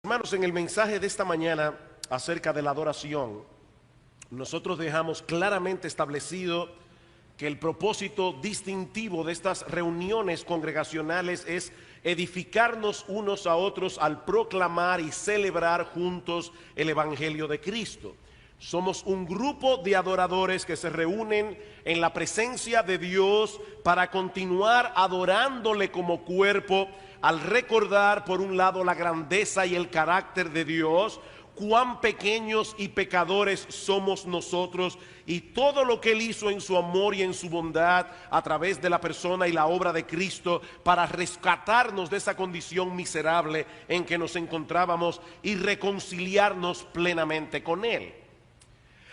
Hermanos, en el mensaje de esta mañana acerca de la adoración, nosotros dejamos claramente establecido que el propósito distintivo de estas reuniones congregacionales es edificarnos unos a otros al proclamar y celebrar juntos el Evangelio de Cristo. Somos un grupo de adoradores que se reúnen en la presencia de Dios para continuar adorándole como cuerpo, al recordar por un lado la grandeza y el carácter de Dios, cuán pequeños y pecadores somos nosotros y todo lo que Él hizo en su amor y en su bondad a través de la persona y la obra de Cristo para rescatarnos de esa condición miserable en que nos encontrábamos y reconciliarnos plenamente con Él.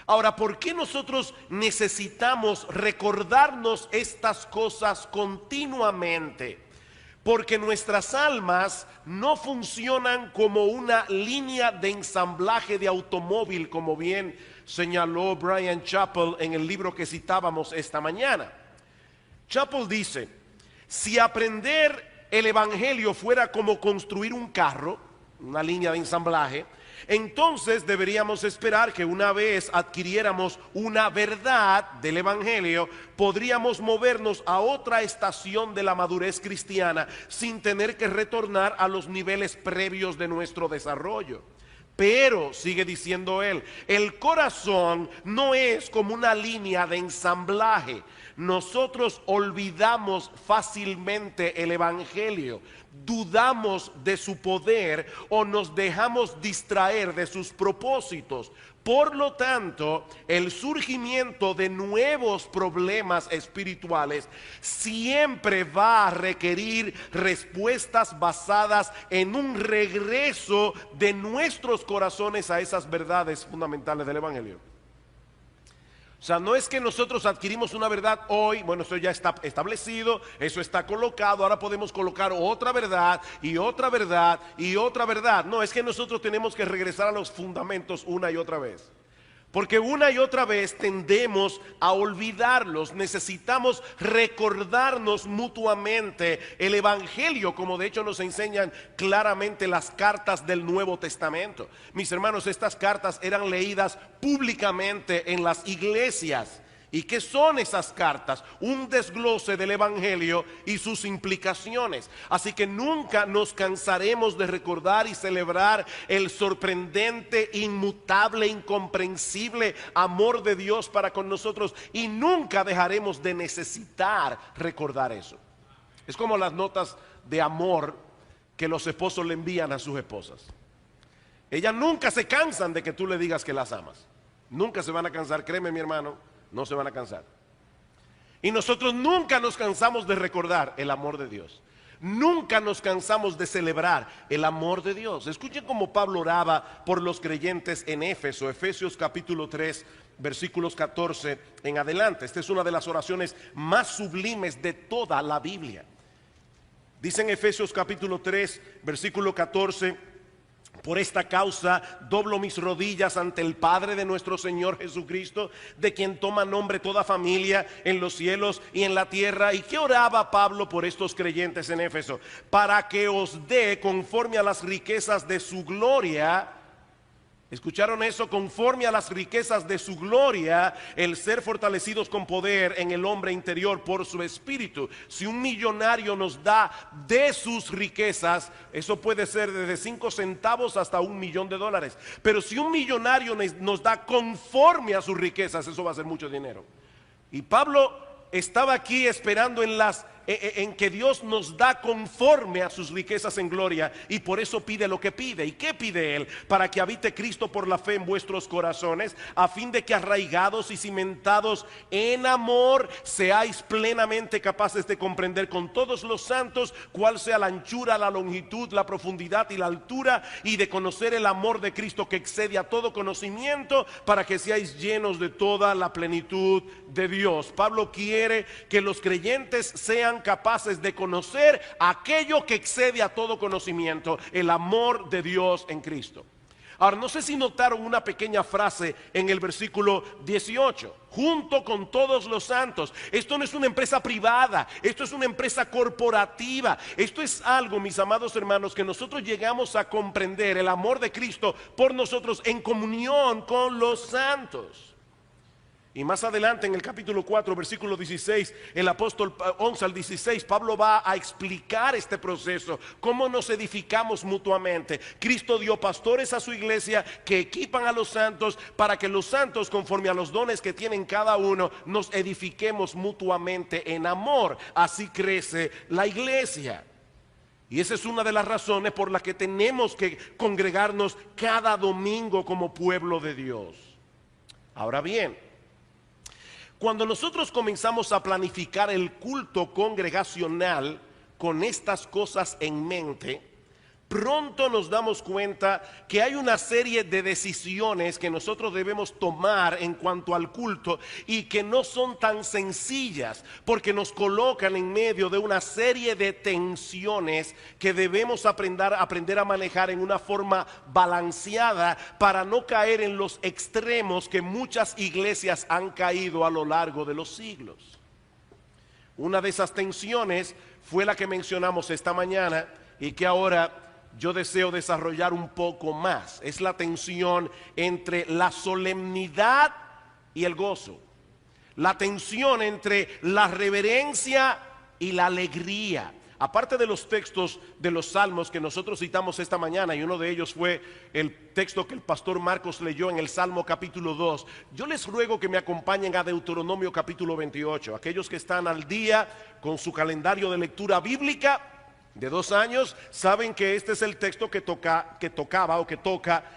Ahora, ¿por qué nosotros necesitamos recordarnos estas cosas continuamente? Porque nuestras almas no funcionan como una línea de ensamblaje de automóvil, como bien señaló Bryan Chapell en el libro que citábamos esta mañana. Chapell dice, si aprender el Evangelio fuera como construir un carro, una línea de ensamblaje, entonces deberíamos esperar que una vez adquiriéramos una verdad del Evangelio, podríamos movernos a otra estación de la madurez cristiana sin tener que retornar a los niveles previos de nuestro desarrollo. Pero, sigue diciendo él, el corazón no es como una línea de ensamblaje. Nosotros olvidamos fácilmente el Evangelio, dudamos de su poder o nos dejamos distraer de sus propósitos. Por lo tanto, el surgimiento de nuevos problemas espirituales siempre va a requerir respuestas basadas en un regreso de nuestros corazones a esas verdades fundamentales del Evangelio. O sea, no es que nosotros adquirimos una verdad hoy, bueno, eso ya está establecido, eso está colocado, ahora podemos colocar otra verdad y otra verdad y otra verdad. No, es que nosotros tenemos que regresar a los fundamentos una y otra vez. Porque una y otra vez tendemos a olvidarlos. Necesitamos recordarnos mutuamente el Evangelio, como de hecho nos enseñan claramente las cartas del Nuevo Testamento. Mis hermanos, estas cartas eran leídas públicamente en las iglesias. ¿Y qué son esas cartas? Un desglose del Evangelio y sus implicaciones. Así que nunca nos cansaremos de recordar y celebrar el sorprendente, inmutable, incomprensible amor de Dios para con nosotros. Y nunca dejaremos de necesitar recordar eso. Es como las notas de amor que los esposos le envían a sus esposas. Ellas nunca se cansan de que tú le digas que las amas. Nunca se van a cansar, créeme mi hermano. No se van a cansar. Y nosotros nunca nos cansamos de recordar el amor de Dios. Nunca nos cansamos de celebrar el amor de Dios. Escuchen cómo Pablo oraba por los creyentes en Éfeso, Efesios capítulo 3, versículos 14 en adelante. Esta es una de las oraciones más sublimes de toda la Biblia. Dice en Efesios capítulo 3, versículo 14: por esta causa doblo mis rodillas ante el Padre de nuestro Señor Jesucristo, de quien toma nombre toda familia en los cielos y en la tierra. ¿Y qué oraba Pablo por estos creyentes en Éfeso? Para que os dé conforme a las riquezas de su gloria. ¿Escucharon eso? Conforme a las riquezas de su gloria, el ser fortalecidos con poder en el hombre interior por su espíritu. Si un millonario nos da de sus riquezas, eso puede ser desde 5 centavos hasta $1.000.000. Pero si un millonario nos da conforme a sus riquezas, eso va a ser mucho dinero. Y Pablo estaba aquí esperando en que Dios nos da conforme a sus riquezas en gloria, y por eso pide lo que pide. ¿Y qué pide Él? Para que habite Cristo por la fe en vuestros corazones, a fin de que arraigados y cimentados en amor seáis plenamente capaces de comprender con todos los santos cuál sea la anchura, la longitud, la profundidad y la altura, y de conocer el amor de Cristo que excede a todo conocimiento, para que seáis llenos de toda la plenitud de Dios. Pablo quiere que los creyentes sean capaces de conocer aquello que excede a todo conocimiento, el amor de Dios en Cristo. Ahora, no sé si notaron una pequeña frase en el versículo 18, junto con todos los santos. Esto no es una empresa privada, esto es una empresa corporativa. Esto es algo, mis amados hermanos, que nosotros llegamos a comprender, el amor de Cristo por nosotros en comunión con los santos. Y más adelante en el capítulo 4, versículo 16, el apóstol 11 al 16, Pablo va a explicar este proceso, cómo nos edificamos mutuamente. Cristo dio pastores a su iglesia que equipan a los santos para que los santos, conforme a los dones que tienen cada uno, nos edifiquemos mutuamente en amor. Así crece la iglesia. Y esa es una de las razones por las que tenemos que congregarnos cada domingo como pueblo de Dios. Ahora bien, cuando nosotros comenzamos a planificar el culto congregacional con estas cosas en mente, pronto nos damos cuenta que hay una serie de decisiones que nosotros debemos tomar en cuanto al culto y que no son tan sencillas, porque nos colocan en medio de una serie de tensiones que debemos aprender a manejar en una forma balanceada para no caer en los extremos que muchas iglesias han caído a lo largo de los siglos. Una de esas tensiones fue la que mencionamos esta mañana y que ahora yo deseo desarrollar un poco más. Es la tensión entre la solemnidad y el gozo. La tensión entre la reverencia y la alegría. Aparte de los textos de los salmos que nosotros citamos esta mañana, y uno de ellos fue el texto que el pastor Marcos leyó en el Salmo capítulo 2, yo les ruego que me acompañen a Deuteronomio capítulo 28. Aquellos que están al día con su calendario de lectura bíblica de 2 años, saben que este es el texto que toca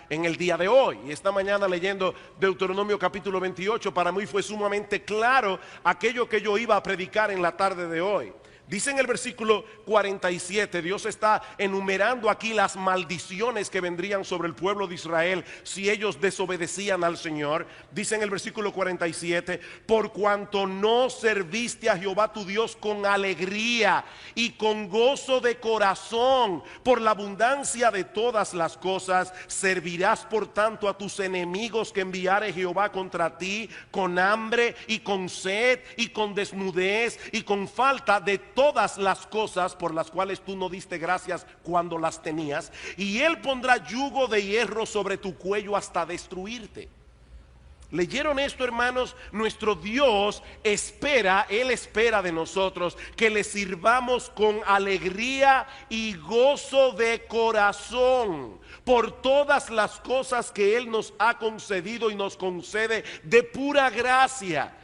en el día de hoy. Y esta mañana leyendo Deuteronomio capítulo 28, para mí fue sumamente claro aquello que yo iba a predicar en la tarde de hoy. Dice en el versículo 47, Dios está enumerando aquí las maldiciones que vendrían sobre el pueblo de Israel si ellos desobedecían al Señor. Dice en el versículo 47, por cuanto no serviste a Jehová tu Dios con alegría y con gozo de corazón, por la abundancia de todas las cosas, servirás por tanto a tus enemigos que enviare Jehová contra ti, con hambre y con sed y con desnudez y con falta de todas las cosas por las cuales tú no diste gracias cuando las tenías, y él pondrá yugo de hierro sobre tu cuello hasta destruirte. ¿Leyeron esto, hermanos? Nuestro Dios espera, Él espera de nosotros que le sirvamos con alegría y gozo de corazón por todas las cosas que Él nos ha concedido y nos concede de pura gracia.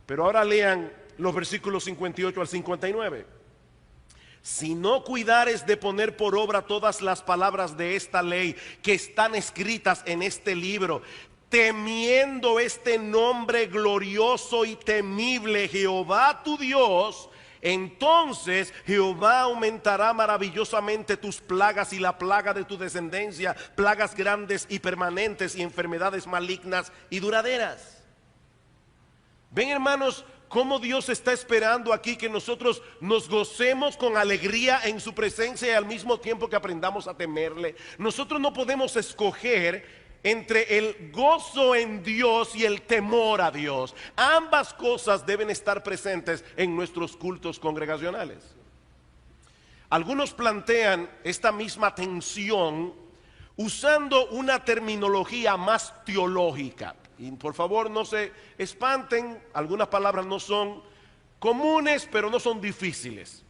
Pero ahora lean los versículos 58 al 59. Si no cuidares de poner por obra todas las palabras de esta ley que están escritas en este libro, temiendo este nombre glorioso y temible, Jehová tu Dios, entonces Jehová aumentará maravillosamente tus plagas y la plaga de tu descendencia, plagas grandes y permanentes y enfermedades malignas y duraderas. Ven, hermanos, cómo Dios está esperando aquí que nosotros nos gocemos con alegría en su presencia y al mismo tiempo que aprendamos a temerle. Nosotros no podemos escoger entre el gozo en Dios y el temor a Dios. Ambas cosas deben estar presentes en nuestros cultos congregacionales. Algunos plantean esta misma tensión usando una terminología más teológica. Y por favor no se espanten, algunas palabras no son comunes, pero no son difíciles.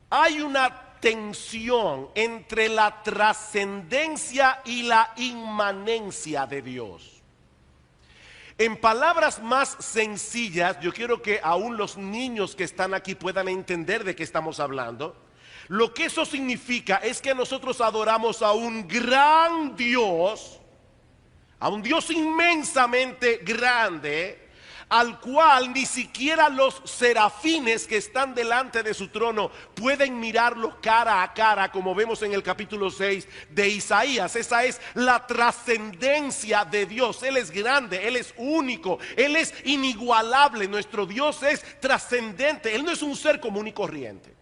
Hay una tensión entre la trascendencia y la inmanencia de Dios. En palabras más sencillas, yo quiero que aún los niños que están aquí puedan entender de qué estamos hablando. Lo que eso significa es que nosotros adoramos a un gran Dios, a un Dios inmensamente grande, al cual ni siquiera los serafines que están delante de su trono pueden mirarlo cara a cara, como vemos en el capítulo 6 de Isaías. Esa es la trascendencia de Dios. Él es grande, Él es único, Él es inigualable. Nuestro Dios es trascendente, Él no es un ser común y corriente.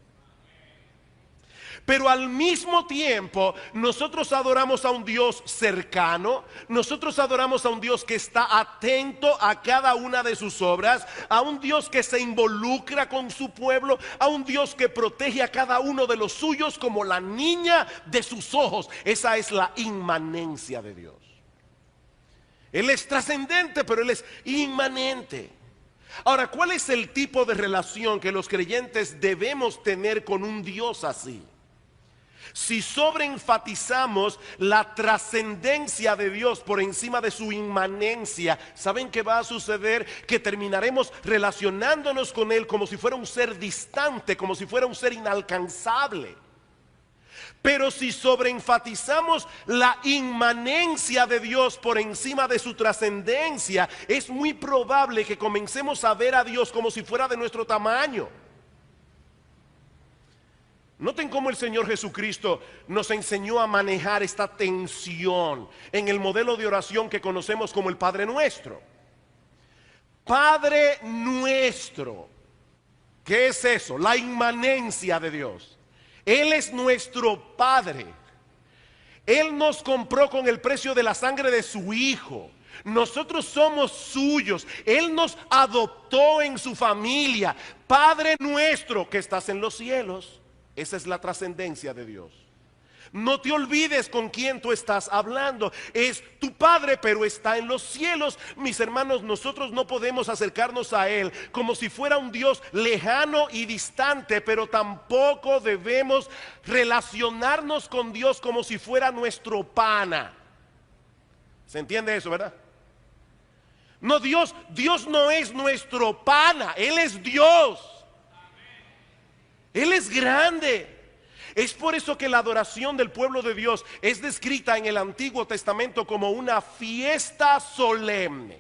Pero al mismo tiempo nosotros adoramos a un Dios cercano, nosotros adoramos a un Dios que está atento a cada una de sus obras, a un Dios que se involucra con su pueblo, a un Dios que protege a cada uno de los suyos como la niña de sus ojos. Esa es la inmanencia de Dios. Él es trascendente, pero Él es inmanente. Ahora, ¿cuál es el tipo de relación que los creyentes debemos tener con un Dios así? Si sobreenfatizamos la trascendencia de Dios por encima de su inmanencia, ¿saben qué va a suceder? Que terminaremos relacionándonos con Él como si fuera un ser distante, como si fuera un ser inalcanzable. Pero si sobreenfatizamos la inmanencia de Dios por encima de su trascendencia, es muy probable que comencemos a ver a Dios como si fuera de nuestro tamaño. Noten cómo el Señor Jesucristo nos enseñó a manejar esta tensión en el modelo de oración que conocemos como el Padre Nuestro. Padre Nuestro, ¿qué es eso? La inmanencia de Dios. Él es nuestro Padre. Él nos compró con el precio de la sangre de su Hijo. Nosotros somos suyos. Él nos adoptó en su familia. Padre nuestro que estás en los cielos. Esa es la trascendencia de Dios. No te olvides con quién tú estás hablando. Es tu Padre, pero está en los cielos. Mis hermanos, nosotros no podemos acercarnos a Él como si fuera un Dios lejano y distante, pero tampoco debemos relacionarnos con Dios como si fuera nuestro pana. ¿Se entiende eso, verdad? No, Dios no es nuestro pana. Él es Dios. Él es grande. Es por eso que la adoración del pueblo de Dios es descrita en el Antiguo Testamento como una fiesta solemne.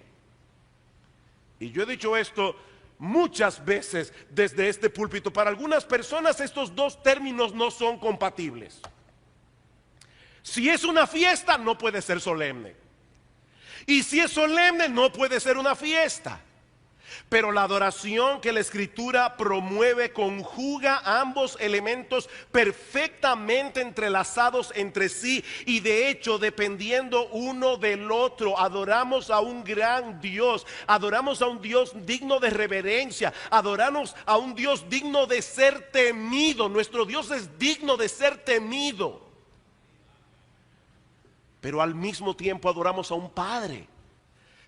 Y yo he dicho esto muchas veces desde este púlpito. Para algunas personas estos dos términos no son compatibles. Si es una fiesta, no puede ser solemne. Y si es solemne, no puede ser una fiesta. Pero la adoración que la Escritura promueve conjuga ambos elementos perfectamente entrelazados entre sí, y de hecho dependiendo uno del otro. Adoramos a un gran Dios, adoramos a un Dios digno de reverencia, adoramos a un Dios digno de ser temido. Nuestro Dios es digno de ser temido. Pero al mismo tiempo adoramos a un Padre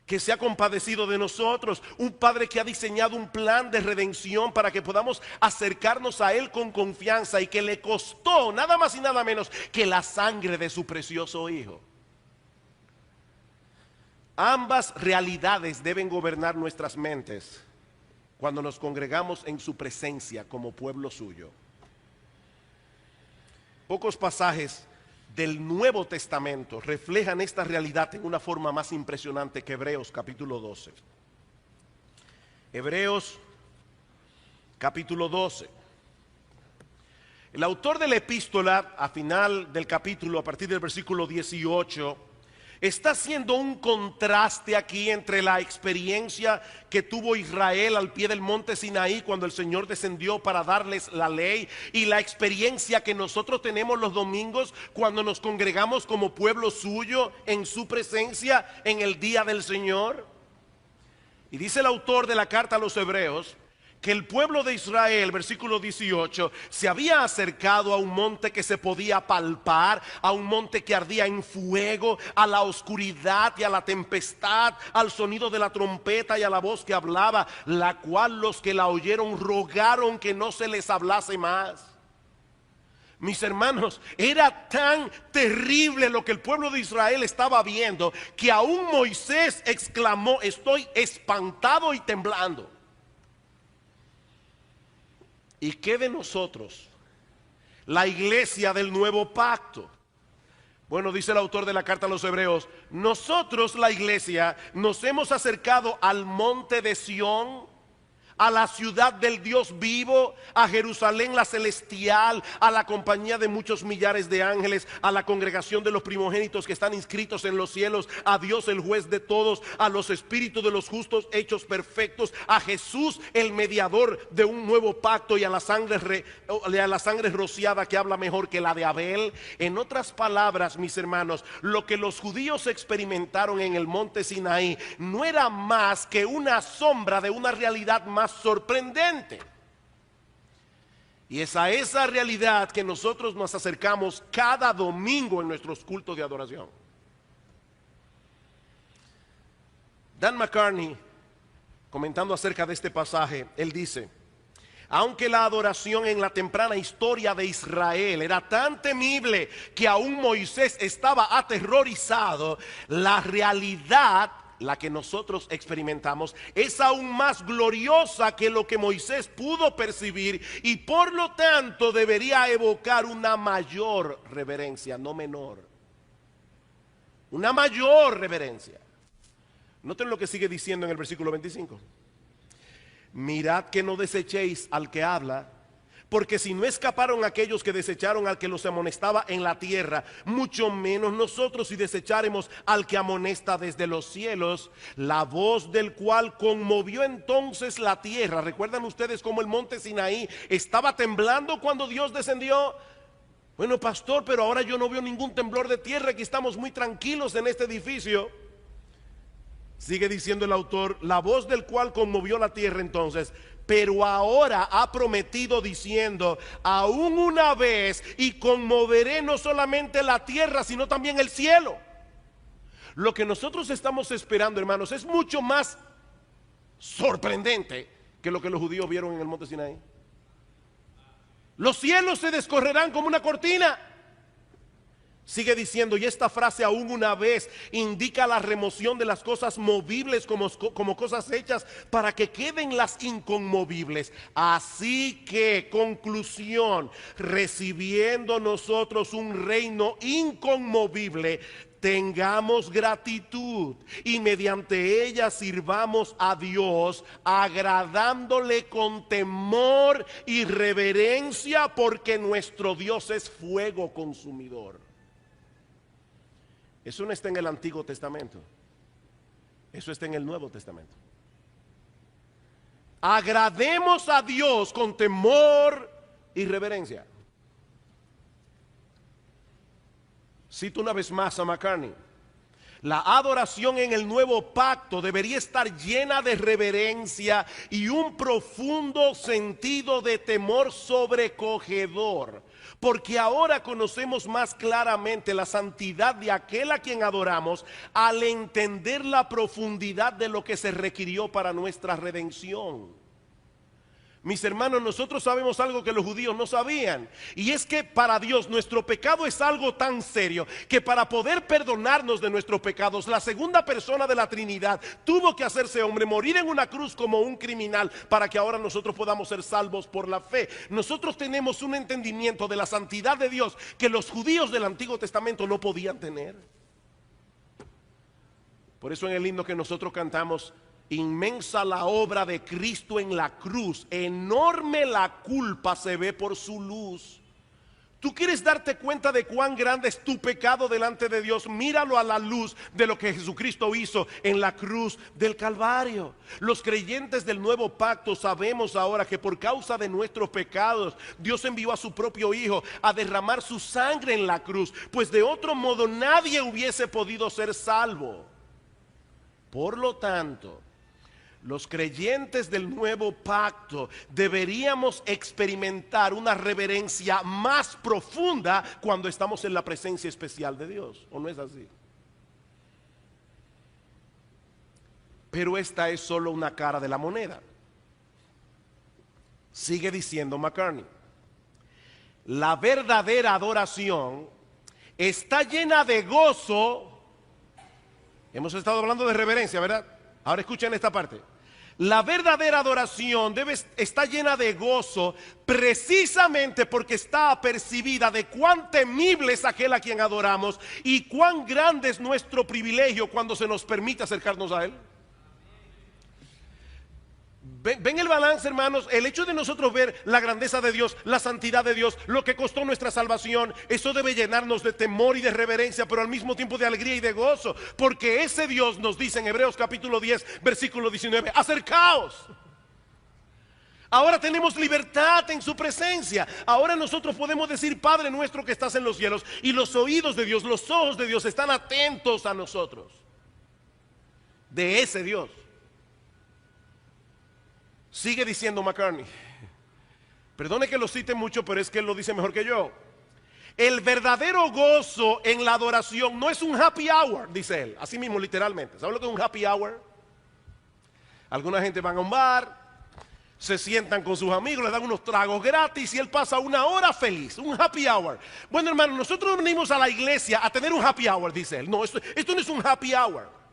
que se ha compadecido de nosotros, un Padre que ha diseñado un plan de redención para que podamos acercarnos a Él con confianza, y que le costó nada más y nada menos que la sangre de su precioso Hijo. Ambas realidades deben gobernar nuestras mentes cuando nos congregamos en su presencia como pueblo suyo. Pocos pasajes del Nuevo Testamento reflejan esta realidad en una forma más impresionante que Hebreos capítulo 12. Hebreos capítulo 12. El autor de la epístola, a final del capítulo, a partir del versículo 18, está haciendo un contraste aquí entre la experiencia que tuvo Israel al pie del monte Sinaí cuando el Señor descendió para darles la ley, y la experiencia que nosotros tenemos los domingos cuando nos congregamos como pueblo suyo en su presencia en el día del Señor. Y dice el autor de la carta a los Hebreos que el pueblo de Israel, versículo 18, se había acercado a un monte que se podía palpar, a un monte que ardía en fuego, a la oscuridad y a la tempestad, al sonido de la trompeta y a la voz que hablaba, la cual los que la oyeron rogaron que no se les hablase más. Mis hermanos, era tan terrible lo que el pueblo de Israel estaba viendo que aún Moisés exclamó: estoy espantado y temblando. ¿Y qué de nosotros, la iglesia del nuevo pacto? Bueno, dice el autor de la carta a los Hebreos, nosotros, la iglesia, nos hemos acercado al monte de Sión, a la ciudad del Dios vivo, a Jerusalén la celestial, a la compañía de muchos millares de ángeles, a la congregación de los primogénitos que están inscritos en los cielos, a Dios el juez de todos, a los espíritus de los justos hechos perfectos, a Jesús el mediador de un nuevo pacto, y a la sangre rociada que habla mejor que la de Abel. En otras palabras, mis hermanos, lo que los judíos experimentaron en el monte Sinaí no era más que una sombra de una realidad más sorprendente. Y es a esa realidad que nosotros nos acercamos cada domingo en nuestros cultos de adoración. Dan McCartney, comentando acerca de este pasaje, él dice: aunque la adoración en la temprana historia de Israel era tan temible que aún Moisés estaba aterrorizado, la realidad, la que nosotros experimentamos, es aún más gloriosa que lo que Moisés pudo percibir, y por lo tanto debería evocar una mayor reverencia, no menor. Una mayor reverencia. Noten lo que sigue diciendo en el versículo 25. Mirad que no desechéis al que habla, porque si no escaparon aquellos que desecharon al que los amonestaba en la tierra, mucho menos nosotros si desecháremos al que amonesta desde los cielos, la voz del cual conmovió entonces la tierra. ¿Recuerdan ustedes cómo el monte Sinaí estaba temblando cuando Dios descendió? Bueno, pastor, pero ahora yo no veo ningún temblor de tierra, aquí estamos muy tranquilos en este edificio. Sigue diciendo el autor: la voz del cual conmovió la tierra entonces, pero ahora ha prometido diciendo: aún una vez, y conmoveré no solamente la tierra, sino también el cielo. Lo que nosotros estamos esperando, hermanos, es mucho más sorprendente que lo que los judíos vieron en el monte Sinaí. Los cielos se descorrerán como una cortina. Sigue diciendo, y esta frase aún una vez indica la remoción de las cosas movibles como cosas hechas para que queden las inconmovibles. Así que, conclusión, recibiendo nosotros un reino inconmovible, tengamos gratitud y mediante ella sirvamos a Dios, agradándole con temor y reverencia, porque nuestro Dios es fuego consumidor. Eso no está en el Antiguo Testamento, eso está en el Nuevo Testamento. Agrademos a Dios con temor y reverencia. Cito una vez más a McCartney: la adoración en el nuevo pacto debería estar llena de reverencia y un profundo sentido de temor sobrecogedor, porque ahora conocemos más claramente la santidad de aquel a quien adoramos al entender la profundidad de lo que se requirió para nuestra redención. Mis hermanos, nosotros sabemos algo que los judíos no sabían, y es que para Dios nuestro pecado es algo tan serio que para poder perdonarnos de nuestros pecados, la segunda persona de la Trinidad tuvo que hacerse hombre, morir en una cruz como un criminal, para que ahora nosotros podamos ser salvos por la fe. Nosotros tenemos un entendimiento de la santidad de Dios que los judíos del Antiguo Testamento no podían tener. Por eso en el himno que nosotros cantamos: inmensa la obra de Cristo en la cruz, enorme la culpa se ve por su luz. ¿Tú quieres darte cuenta de cuán grande es tu pecado delante de Dios? Míralo a la luz de lo que Jesucristo hizo en la cruz del Calvario. Los creyentes del nuevo pacto sabemos ahora que por causa de nuestros pecados Dios envió a su propio Hijo a derramar su sangre en la cruz, pues de otro modo nadie hubiese podido ser salvo. Por lo tanto, los creyentes del nuevo pacto deberíamos experimentar una reverencia más profunda cuando estamos en la presencia especial de Dios, ¿o no es así? Pero esta es solo una cara de la moneda. Sigue diciendo McCartney: la verdadera adoración está llena de gozo. Hemos estado hablando de reverencia, ¿verdad? Ahora escuchen esta parte. La verdadera adoración está llena de gozo precisamente porque está apercibida de cuán temible es aquel a quien adoramos y cuán grande es nuestro privilegio cuando se nos permite acercarnos a Él. Ven el balance, hermanos. El hecho de nosotros ver la grandeza de Dios, la santidad de Dios, lo que costó nuestra salvación, eso debe llenarnos de temor y de reverencia, pero al mismo tiempo de alegría y de gozo, porque ese Dios nos dice en Hebreos capítulo 10 versículo 19: acercaos. Ahora tenemos libertad en su presencia. Ahora nosotros podemos decir: Padre nuestro que estás en los cielos. Y los oídos de Dios, los ojos de Dios están atentos a nosotros. De ese Dios. Sigue diciendo McCartney. Perdone que lo cite mucho, pero es que él lo dice mejor que yo. El verdadero gozo en la adoración no es un happy hour, dice él. Así mismo, literalmente. ¿Sabe lo que es un happy hour? Alguna gente van a un bar, se sientan con sus amigos, les dan unos tragos gratis y él pasa una hora feliz, un happy hour. Bueno, hermano, nosotros venimos a la iglesia a tener un happy hour, dice él. No, esto no es un happy hour.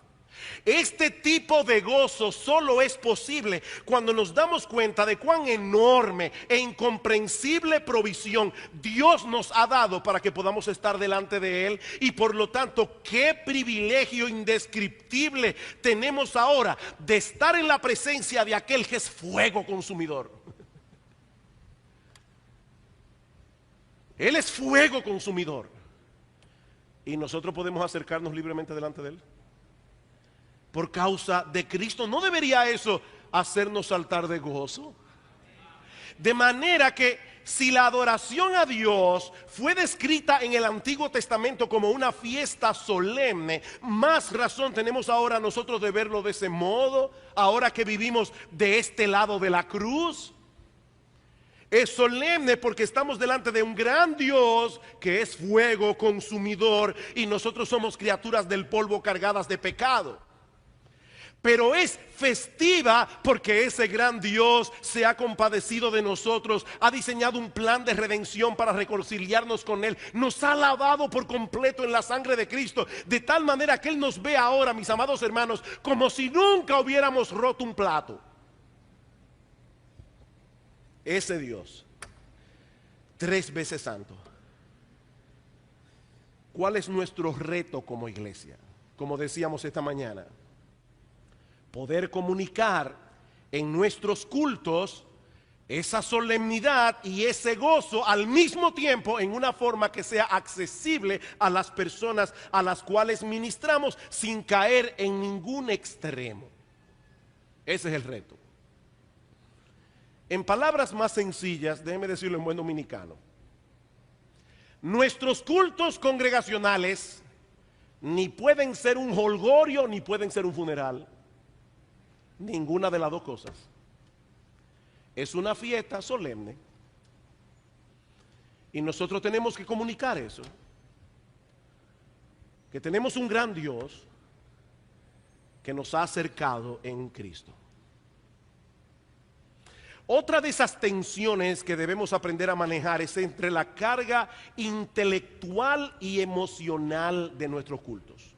Este tipo de gozo solo es posible cuando nos damos cuenta de cuán enorme e incomprensible provisión Dios nos ha dado para que podamos estar delante de Él. Y por lo tanto, qué privilegio indescriptible tenemos ahora de estar en la presencia de aquel que es fuego consumidor. Él es fuego consumidor. Y nosotros podemos acercarnos libremente delante de Él. Por causa de Cristo. ¿No debería eso hacernos saltar de gozo? De manera que si la adoración a Dios fue descrita en el Antiguo Testamento como una fiesta solemne, más razón tenemos ahora nosotros de verlo de ese modo, ahora que vivimos de este lado de la cruz. Es solemne porque estamos delante de un gran Dios que es fuego consumidor y nosotros somos criaturas del polvo cargadas de pecado. Pero es festiva porque ese gran Dios se ha compadecido de nosotros, ha diseñado un plan de redención para reconciliarnos con Él, nos ha lavado por completo en la sangre de Cristo, de tal manera que Él nos ve ahora, mis amados hermanos, como si nunca hubiéramos roto un plato. Ese Dios, 3 veces santo. ¿Cuál es nuestro reto como iglesia? Como decíamos esta mañana, poder comunicar en nuestros cultos esa solemnidad y ese gozo al mismo tiempo en una forma que sea accesible a las personas a las cuales ministramos sin caer en ningún extremo. Ese es el reto. En palabras más sencillas, déjeme decirlo en buen dominicano, nuestros cultos congregacionales ni pueden ser un jolgorio ni pueden ser un funeral. Ninguna de las dos cosas. Es una fiesta solemne. Y nosotros tenemos que comunicar eso. Que tenemos un gran Dios que nos ha acercado en Cristo. Otra de esas tensiones que debemos aprender a manejar es entre la carga intelectual y emocional de nuestros cultos.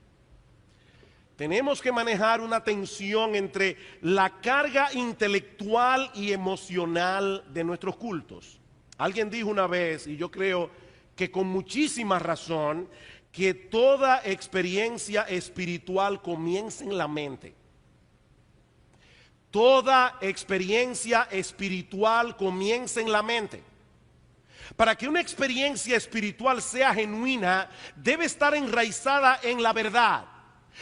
Tenemos que manejar una tensión entre la carga intelectual y emocional de nuestros cultos. Alguien dijo una vez, y yo creo que con muchísima razón, que toda experiencia espiritual comienza en la mente. Toda experiencia espiritual comienza en la mente. Para que una experiencia espiritual sea genuina, debe estar enraizada en la verdad.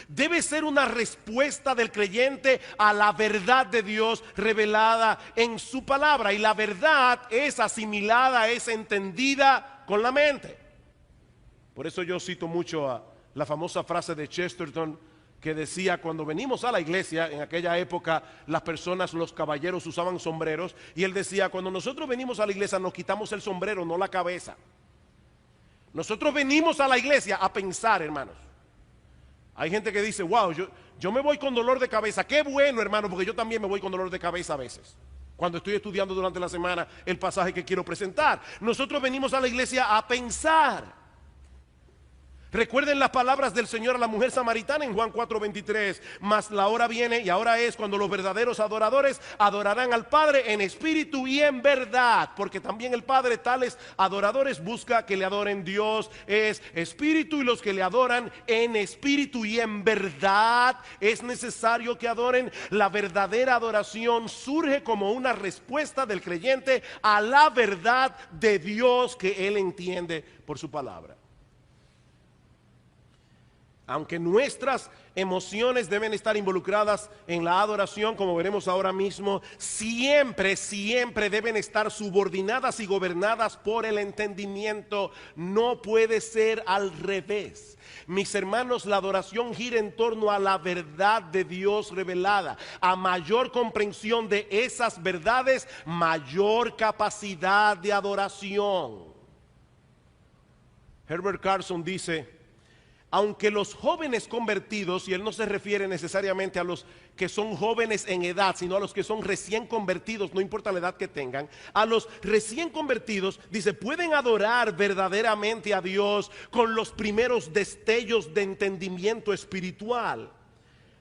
Debe ser una respuesta del creyente a la verdad de Dios revelada en su palabra. Y la verdad es asimilada, es entendida con la mente. Por eso yo cito mucho a la famosa frase de Chesterton que decía: cuando venimos a la iglesia, en aquella época las personas, los caballeros usaban sombreros, y él decía: cuando nosotros venimos a la iglesia nos quitamos el sombrero, no la cabeza. Nosotros venimos a la iglesia a pensar, hermanos. Hay gente que dice: wow, yo me voy con dolor de cabeza. Qué bueno, hermano, porque yo también me voy con dolor de cabeza a veces, cuando estoy estudiando durante la semana el pasaje que quiero presentar. Nosotros venimos a la iglesia a pensar. Recuerden las palabras del Señor a la mujer samaritana en Juan 4:23. Mas la hora viene y ahora es cuando los verdaderos adoradores adorarán al Padre en espíritu y en verdad. Porque también el Padre tales adoradores busca que le adoren. Dios es espíritu y los que le adoran en espíritu y en verdad es necesario que adoren. La verdadera adoración surge como una respuesta del creyente a la verdad de Dios que él entiende por su palabra. Aunque nuestras emociones deben estar involucradas en la adoración, como veremos ahora mismo, siempre deben estar subordinadas y gobernadas por el entendimiento. No puede ser al revés. Mis hermanos, la adoración gira en torno a la verdad de Dios revelada. A mayor comprensión de esas verdades, mayor capacidad de adoración. Herbert Carson dice: aunque los jóvenes convertidos, y él no se refiere necesariamente a los que son jóvenes en edad, sino a los que son recién convertidos, no importa la edad que tengan, a los recién convertidos, dice, pueden adorar verdaderamente a Dios con los primeros destellos de entendimiento espiritual.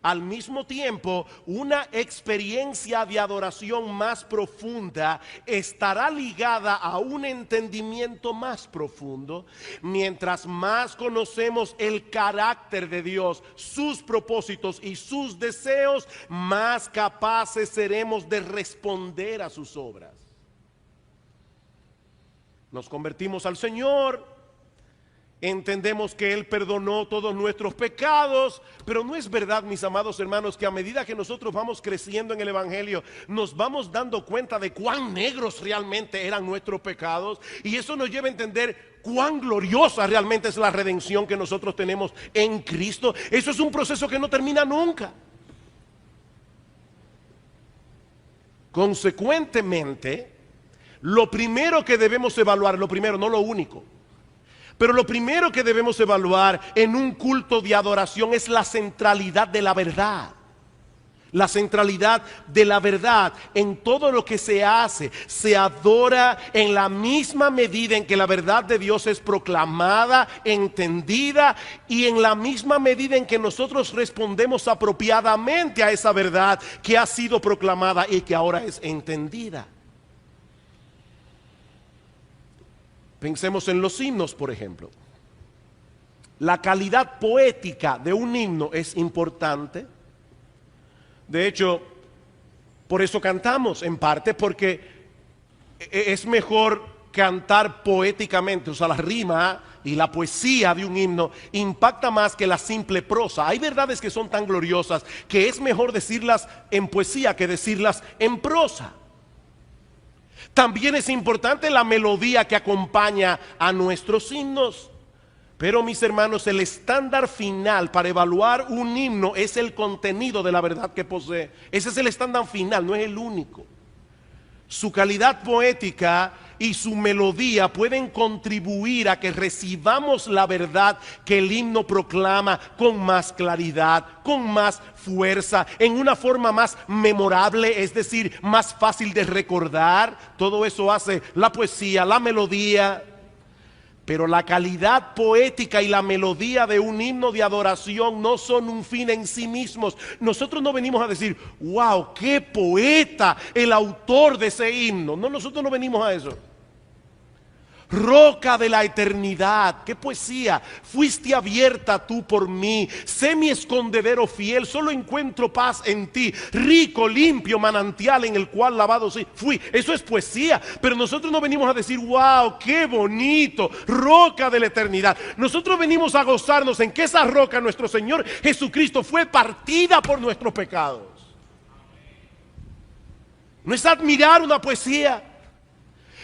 Al mismo tiempo, una experiencia de adoración más profunda estará ligada a un entendimiento más profundo. Mientras más conocemos el carácter de Dios, sus propósitos y sus deseos, más capaces seremos de responder a sus obras. Nos convertimos al Señor. Entendemos que Él perdonó todos nuestros pecados, pero no es verdad, mis amados hermanos, que a medida que nosotros vamos creciendo en el Evangelio, nos vamos dando cuenta de cuán negros realmente eran nuestros pecados, y eso nos lleva a entender cuán gloriosa realmente es la redención que nosotros tenemos en Cristo. Eso es un proceso que no termina nunca. Consecuentemente, lo primero que debemos evaluar, lo primero, no lo único, pero lo primero que debemos evaluar en un culto de adoración es la centralidad de la verdad. La centralidad de la verdad en todo lo que se hace. Se adora en la misma medida en que la verdad de Dios es proclamada, entendida, y en la misma medida en que nosotros respondemos apropiadamente a esa verdad que ha sido proclamada y que ahora es entendida. Pensemos en los himnos, por ejemplo. La calidad poética de un himno es importante. De hecho, por eso cantamos, en parte porque es mejor cantar poéticamente. O sea, la rima y la poesía de un himno impacta más que la simple prosa. Hay verdades que son tan gloriosas que es mejor decirlas en poesía que decirlas en prosa. También es importante la melodía que acompaña a nuestros himnos. Pero mis hermanos, el estándar final para evaluar un himno es el contenido de la verdad que posee. Ese es el estándar final, no es el único. Su calidad poética y su melodía pueden contribuir a que recibamos la verdad que el himno proclama con más claridad, con más fuerza, en una forma más memorable, es decir, más fácil de recordar. Todo eso hace la poesía, la melodía. Pero la calidad poética y la melodía de un himno de adoración no son un fin en sí mismos. Nosotros no venimos a decir, wow, qué poeta el autor de ese himno. No, nosotros no venimos a eso. Roca de la eternidad, qué poesía, fuiste abierta tú por mí, sé mi escondedero fiel, solo encuentro paz en ti, rico, limpio manantial en el cual lavado sí, fui. Eso es poesía, pero nosotros no venimos a decir, wow, qué bonito, roca de la eternidad. Nosotros venimos a gozarnos en que esa roca, nuestro Señor Jesucristo, fue partida por nuestros pecados. No es admirar una poesía.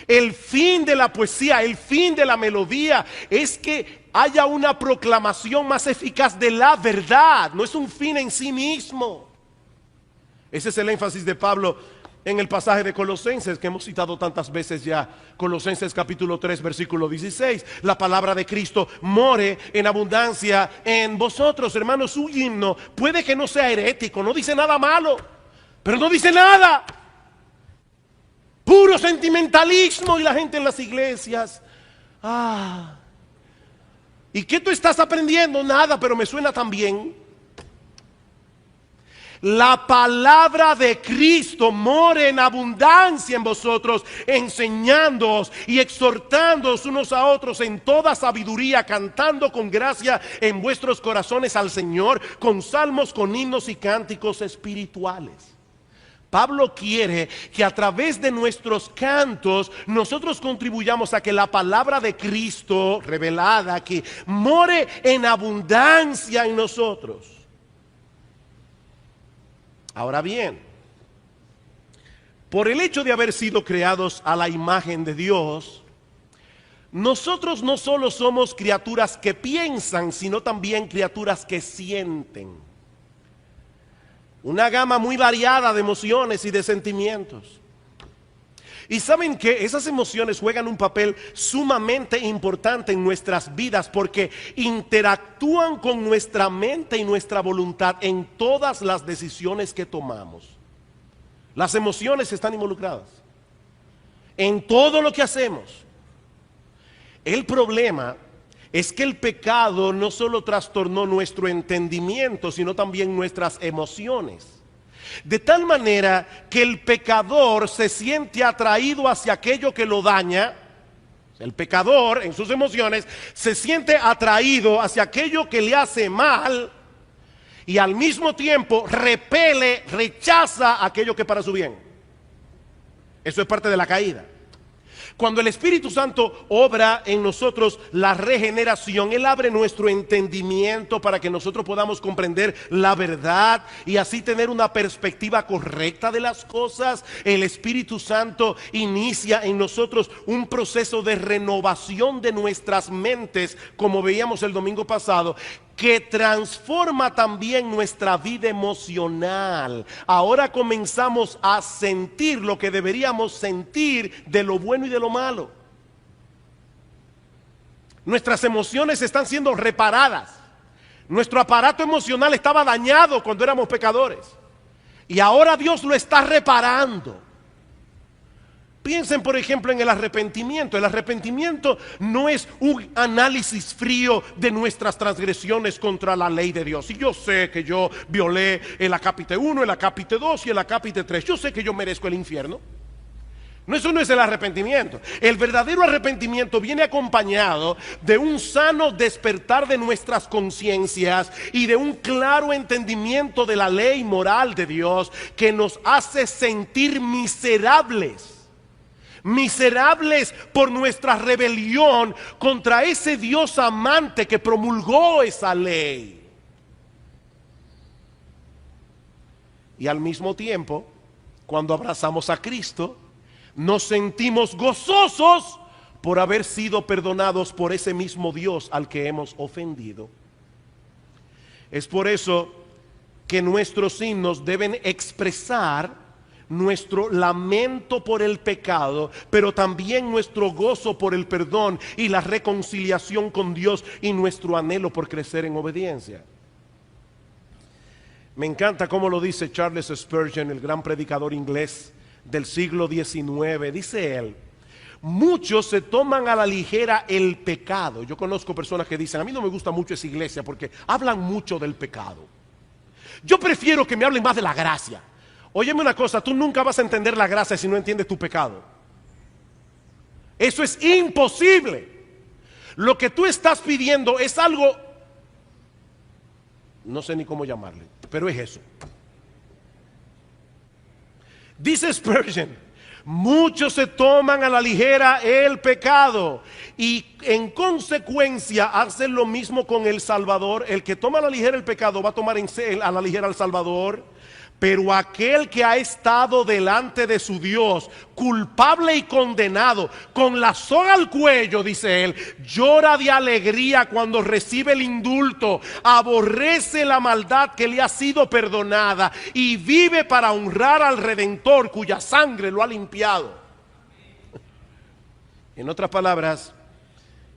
El fin de la poesía, el fin de la melodía es que haya una proclamación más eficaz de la verdad. No es un fin en sí mismo. Ese es el énfasis de Pablo en el pasaje de Colosenses que hemos citado tantas veces ya. Colosenses capítulo 3 versículo 16. La palabra de Cristo more en abundancia en vosotros. Hermanos, su himno puede que no sea herético, no dice nada malo, pero no dice nada. Puro sentimentalismo y la gente en las iglesias. ¿Y qué tú estás aprendiendo? Nada, pero me suena tan bien. La palabra de Cristo mora en abundancia en vosotros, enseñándoos y exhortándoos unos a otros en toda sabiduría, cantando con gracia en vuestros corazones al Señor, con salmos, con himnos y cánticos espirituales. Pablo quiere que a través de nuestros cantos nosotros contribuyamos a que la palabra de Cristo revelada aquí more en abundancia en nosotros. Ahora bien, por el hecho de haber sido creados a la imagen de Dios, nosotros no solo somos criaturas que piensan, sino también criaturas que sienten. Una gama muy variada de emociones y de sentimientos. Y saben que esas emociones juegan un papel sumamente importante en nuestras vidas porque interactúan con nuestra mente y nuestra voluntad en todas las decisiones que tomamos. Las emociones están involucradas en todo lo que hacemos. El problema es que el pecado no solo trastornó nuestro entendimiento, sino también nuestras emociones. De tal manera que el pecador se siente atraído hacia aquello que lo daña. El pecador en sus emociones se siente atraído hacia aquello que le hace mal y al mismo tiempo repele, rechaza aquello que para su bien. Eso es parte de la caída. Cuando el Espíritu Santo obra en nosotros la regeneración, Él abre nuestro entendimiento para que nosotros podamos comprender la verdad y así tener una perspectiva correcta de las cosas. El Espíritu Santo inicia en nosotros un proceso de renovación de nuestras mentes, como veíamos el domingo pasado, que transforma también nuestra vida emocional. Ahora comenzamos a sentir lo que deberíamos sentir de lo bueno y de lo malo. Nuestras emociones están siendo reparadas. Nuestro aparato emocional estaba dañado cuando éramos pecadores. Y ahora Dios lo está reparando. Piensen, por ejemplo, en el arrepentimiento. El arrepentimiento no es un análisis frío de nuestras transgresiones contra la ley de Dios. Y yo sé que yo violé el acápite 1, el acápite 2 y el acápite 3. Yo sé que yo merezco el infierno. No, eso no es el arrepentimiento. El verdadero arrepentimiento viene acompañado de un sano despertar de nuestras conciencias y de un claro entendimiento de la ley moral de Dios que nos hace sentir miserables. Miserables por nuestra rebelión contra ese Dios amante que promulgó esa ley. Y al mismo tiempo, cuando abrazamos a Cristo, nos sentimos gozosos por haber sido perdonados por ese mismo Dios al que hemos ofendido. Es por eso que nuestros himnos deben expresar nuestro lamento por el pecado, pero también nuestro gozo por el perdón y la reconciliación con Dios y nuestro anhelo por crecer en obediencia. Me encanta cómo lo dice Charles Spurgeon, el gran predicador inglés del siglo XIX. Dice él: muchos se toman a la ligera el pecado. Yo conozco personas que dicen: a mí no me gusta mucho esa iglesia porque hablan mucho del pecado. Yo prefiero que me hablen más de la gracia. Óyeme una cosa, tú nunca vas a entender la gracia si no entiendes tu pecado. Eso es imposible. Lo que tú estás pidiendo es algo, no sé ni cómo llamarle, pero es eso. Dice Spurgeon: muchos se toman a la ligera el pecado y en consecuencia hacen lo mismo con el Salvador. El que toma a la ligera el pecado va a tomar a la ligera al Salvador. Pero aquel que ha estado delante de su Dios, culpable y condenado, con la soga al cuello, dice él, llora de alegría cuando recibe el indulto, aborrece la maldad que le ha sido perdonada y vive para honrar al Redentor cuya sangre lo ha limpiado. En otras palabras,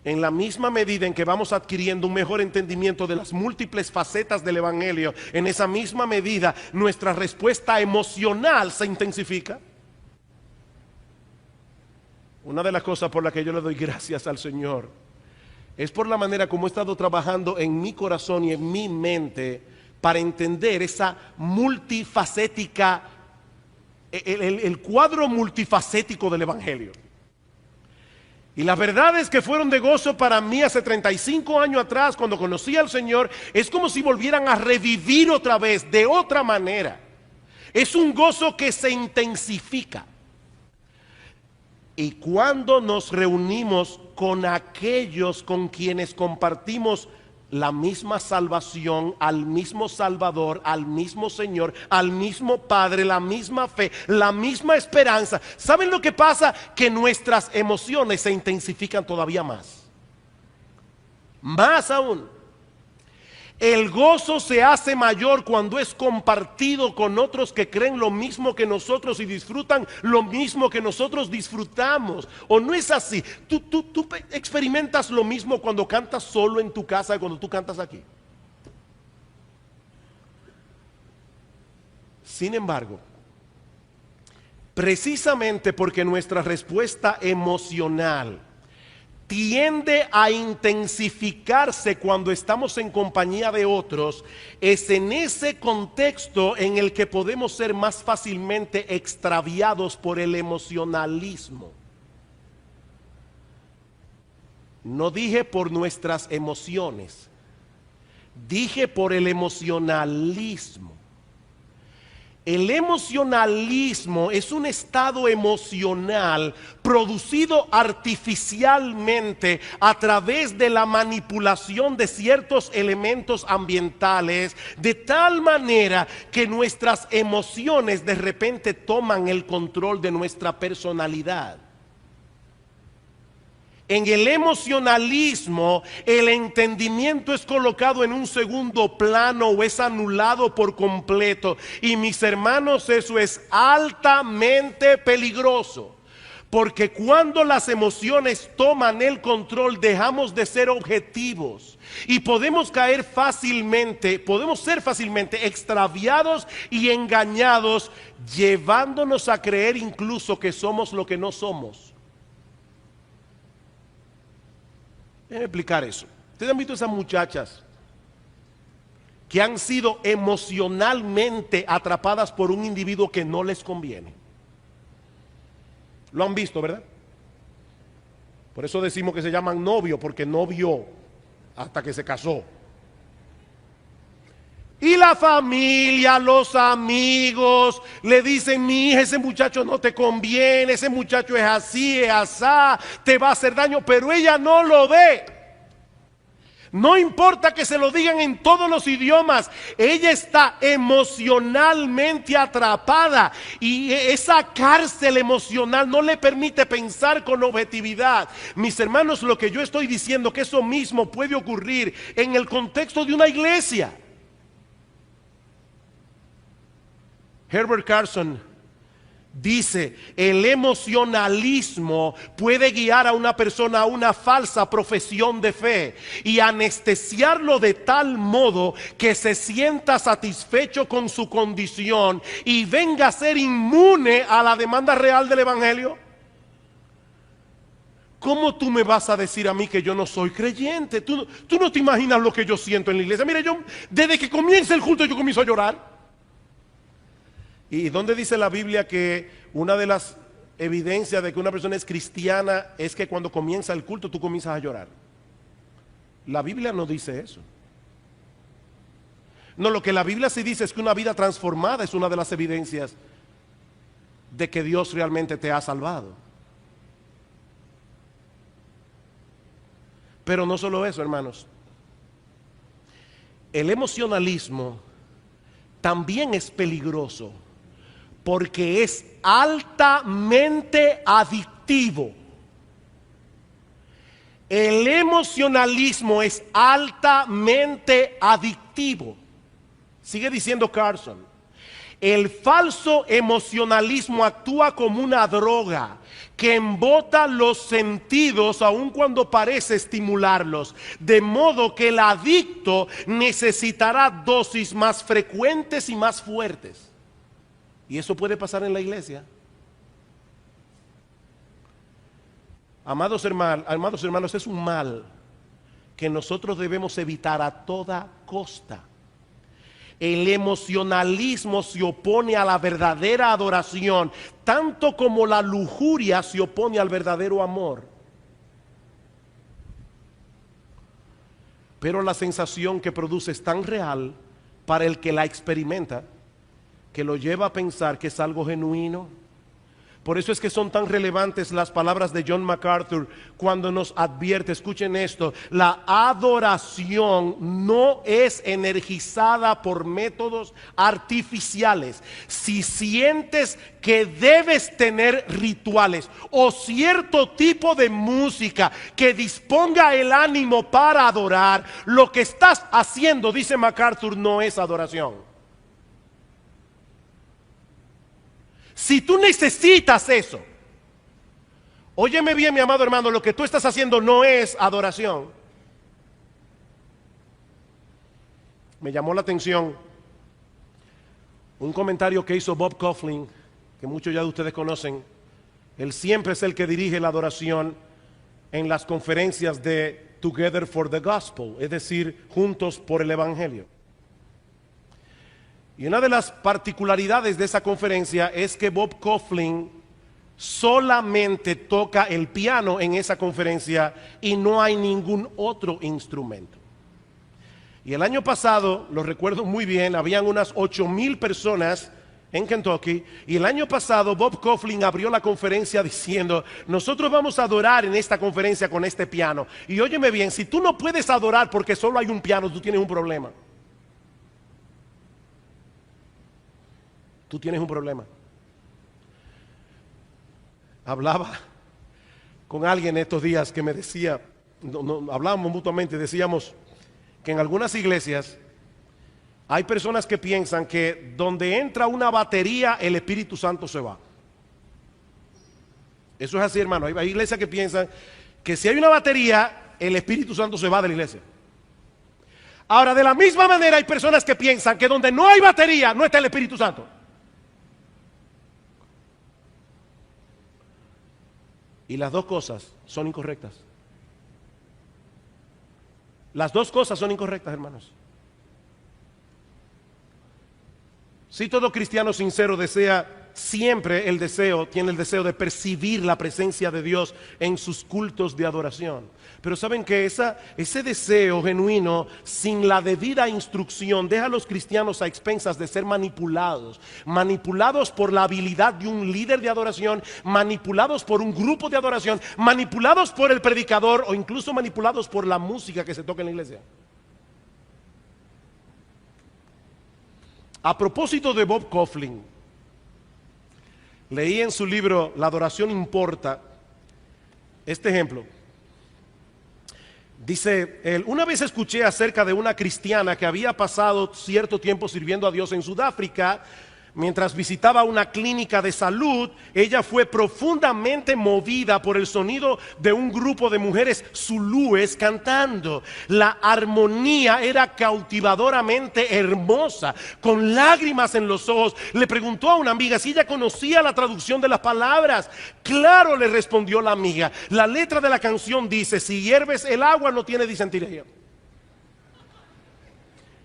en la misma medida en que vamos adquiriendo un mejor entendimiento de las múltiples facetas del Evangelio, en esa misma medida nuestra respuesta emocional se intensifica. Una de las cosas por las que yo le doy gracias al Señor es por la manera como he estado trabajando en mi corazón y en mi mente para entender esa multifacética, el cuadro multifacético del Evangelio. Y las verdades que fueron de gozo para mí hace 35 años atrás, cuando conocí al Señor, es como si volvieran a revivir otra vez, de otra manera. Es un gozo que se intensifica. Y cuando nos reunimos con aquellos con quienes compartimos la misma salvación, al mismo Salvador, al mismo Señor, al mismo Padre, la misma fe, la misma esperanza, ¿saben lo que pasa? Que nuestras emociones se intensifican todavía más. Más aún. El gozo se hace mayor cuando es compartido con otros que creen lo mismo que nosotros y disfrutan lo mismo que nosotros disfrutamos. ¿O no es así? ¿Tú experimentas lo mismo cuando cantas solo en tu casa que cuando tú cantas aquí? Sin embargo, precisamente porque nuestra respuesta emocional tiende a intensificarse cuando estamos en compañía de otros, es en ese contexto en el que podemos ser más fácilmente extraviados por el emocionalismo. No dije por nuestras emociones, dije por el emocionalismo. El emocionalismo es un estado emocional producido artificialmente a través de la manipulación de ciertos elementos ambientales, de tal manera que nuestras emociones de repente toman el control de nuestra personalidad. En el emocionalismo, el entendimiento es colocado en un segundo plano o es anulado por completo. Y mis hermanos, eso es altamente peligroso. Porque cuando las emociones toman el control, dejamos de ser objetivos. Y podemos caer fácilmente, podemos ser fácilmente extraviados y engañados, llevándonos a creer incluso que somos lo que no somos. Déjenme explicar eso. ¿Ustedes han visto esas muchachas que han sido emocionalmente atrapadas por un individuo que no les conviene? Lo han visto, ¿verdad? Por eso decimos que se llaman novio, porque no vio hasta que se casó. Y la familia, los amigos le dicen: mi hija, ese muchacho no te conviene, ese muchacho es así, es asá, te va a hacer daño, pero ella no lo ve. No importa que se lo digan en todos los idiomas, ella está emocionalmente atrapada y esa cárcel emocional no le permite pensar con objetividad. Mis hermanos, lo que yo estoy diciendo, que eso mismo puede ocurrir en el contexto de una iglesia. Herbert Carson dice: el emocionalismo puede guiar a una persona a una falsa profesión de fe y anestesiarlo de tal modo que se sienta satisfecho con su condición y venga a ser inmune a la demanda real del evangelio. ¿Cómo tú me vas a decir a mí que yo no soy creyente? Tú no te imaginas lo que yo siento en la iglesia. Mire, yo desde que comienza el culto yo comienzo a llorar. ¿Y dónde dice la Biblia que una de las evidencias de que una persona es cristiana es que cuando comienza el culto tú comienzas a llorar? La Biblia no dice eso. No, lo que la Biblia sí dice es que una vida transformada es una de las evidencias de que Dios realmente te ha salvado. Pero no solo eso, hermanos. El emocionalismo también es peligroso porque es altamente adictivo. El emocionalismo es altamente adictivo. Sigue diciendo Carson: el falso emocionalismo actúa como una droga que embota los sentidos aun cuando parece estimularlos, de modo que el adicto necesitará dosis más frecuentes y más fuertes. Y eso puede pasar en la iglesia. Amados hermanos, es un mal que nosotros debemos evitar a toda costa. El emocionalismo se opone a la verdadera adoración, tanto como la lujuria se opone al verdadero amor. Pero la sensación que produce es tan real para el que la experimenta, que lo lleva a pensar que es algo genuino. Por eso es que son tan relevantes las palabras de John MacArthur cuando nos advierte, escuchen esto, la adoración no es energizada por métodos artificiales. Si sientes que debes tener rituales o cierto tipo de música que disponga el ánimo para adorar, lo que estás haciendo, dice MacArthur, no es adoración. Si tú necesitas eso, óyeme bien, mi amado hermano, lo que tú estás haciendo no es adoración. Me llamó la atención un comentario que hizo Bob Kauflin, que muchos ya de ustedes conocen. Él siempre es el que dirige la adoración en las conferencias de Together for the Gospel, es decir, juntos por el Evangelio. Y una de las particularidades de esa conferencia es que Bob Kauflin solamente toca el piano en esa conferencia y no hay ningún otro instrumento. Y el año pasado, lo recuerdo muy bien, habían unas 8,000 personas en Kentucky, y el año pasado Bob Kauflin abrió la conferencia diciendo: nosotros vamos a adorar en esta conferencia con este piano. Y óyeme bien, si tú no puedes adorar porque solo hay un piano, tú tienes un problema. Tú tienes un problema. Hablaba con alguien estos días que me decía, hablábamos mutuamente, decíamos que en algunas iglesias hay personas que piensan que donde entra una batería el Espíritu Santo se va. Eso es así, hermano. Hay iglesias que piensan que si hay una batería el Espíritu Santo se va de la iglesia. Ahora, de la misma manera hay personas que piensan que donde no hay batería no está el Espíritu Santo. Y las dos cosas son incorrectas. Las dos cosas son incorrectas, hermanos. Si todo cristiano sincero desea siempre tiene el deseo de percibir la presencia de Dios en sus cultos de adoración. Pero saben que ese deseo genuino, sin la debida instrucción, deja a los cristianos a expensas de ser manipulados por la habilidad de un líder de adoración, manipulados por un grupo de adoración, manipulados por el predicador o incluso manipulados por la música que se toca en la iglesia. A propósito de Bob Kauflin, leí en su libro La adoración importa este ejemplo. Dice él: una vez escuché acerca de una cristiana que había pasado cierto tiempo sirviendo a Dios en Sudáfrica. Mientras visitaba una clínica de salud, ella fue profundamente movida por el sonido de un grupo de mujeres zulúes cantando. La armonía era cautivadoramente hermosa, con lágrimas en los ojos. Le preguntó a una amiga si ella conocía la traducción de las palabras. Claro, le respondió la amiga. La letra de la canción dice: si hierves el agua no tiene disentería.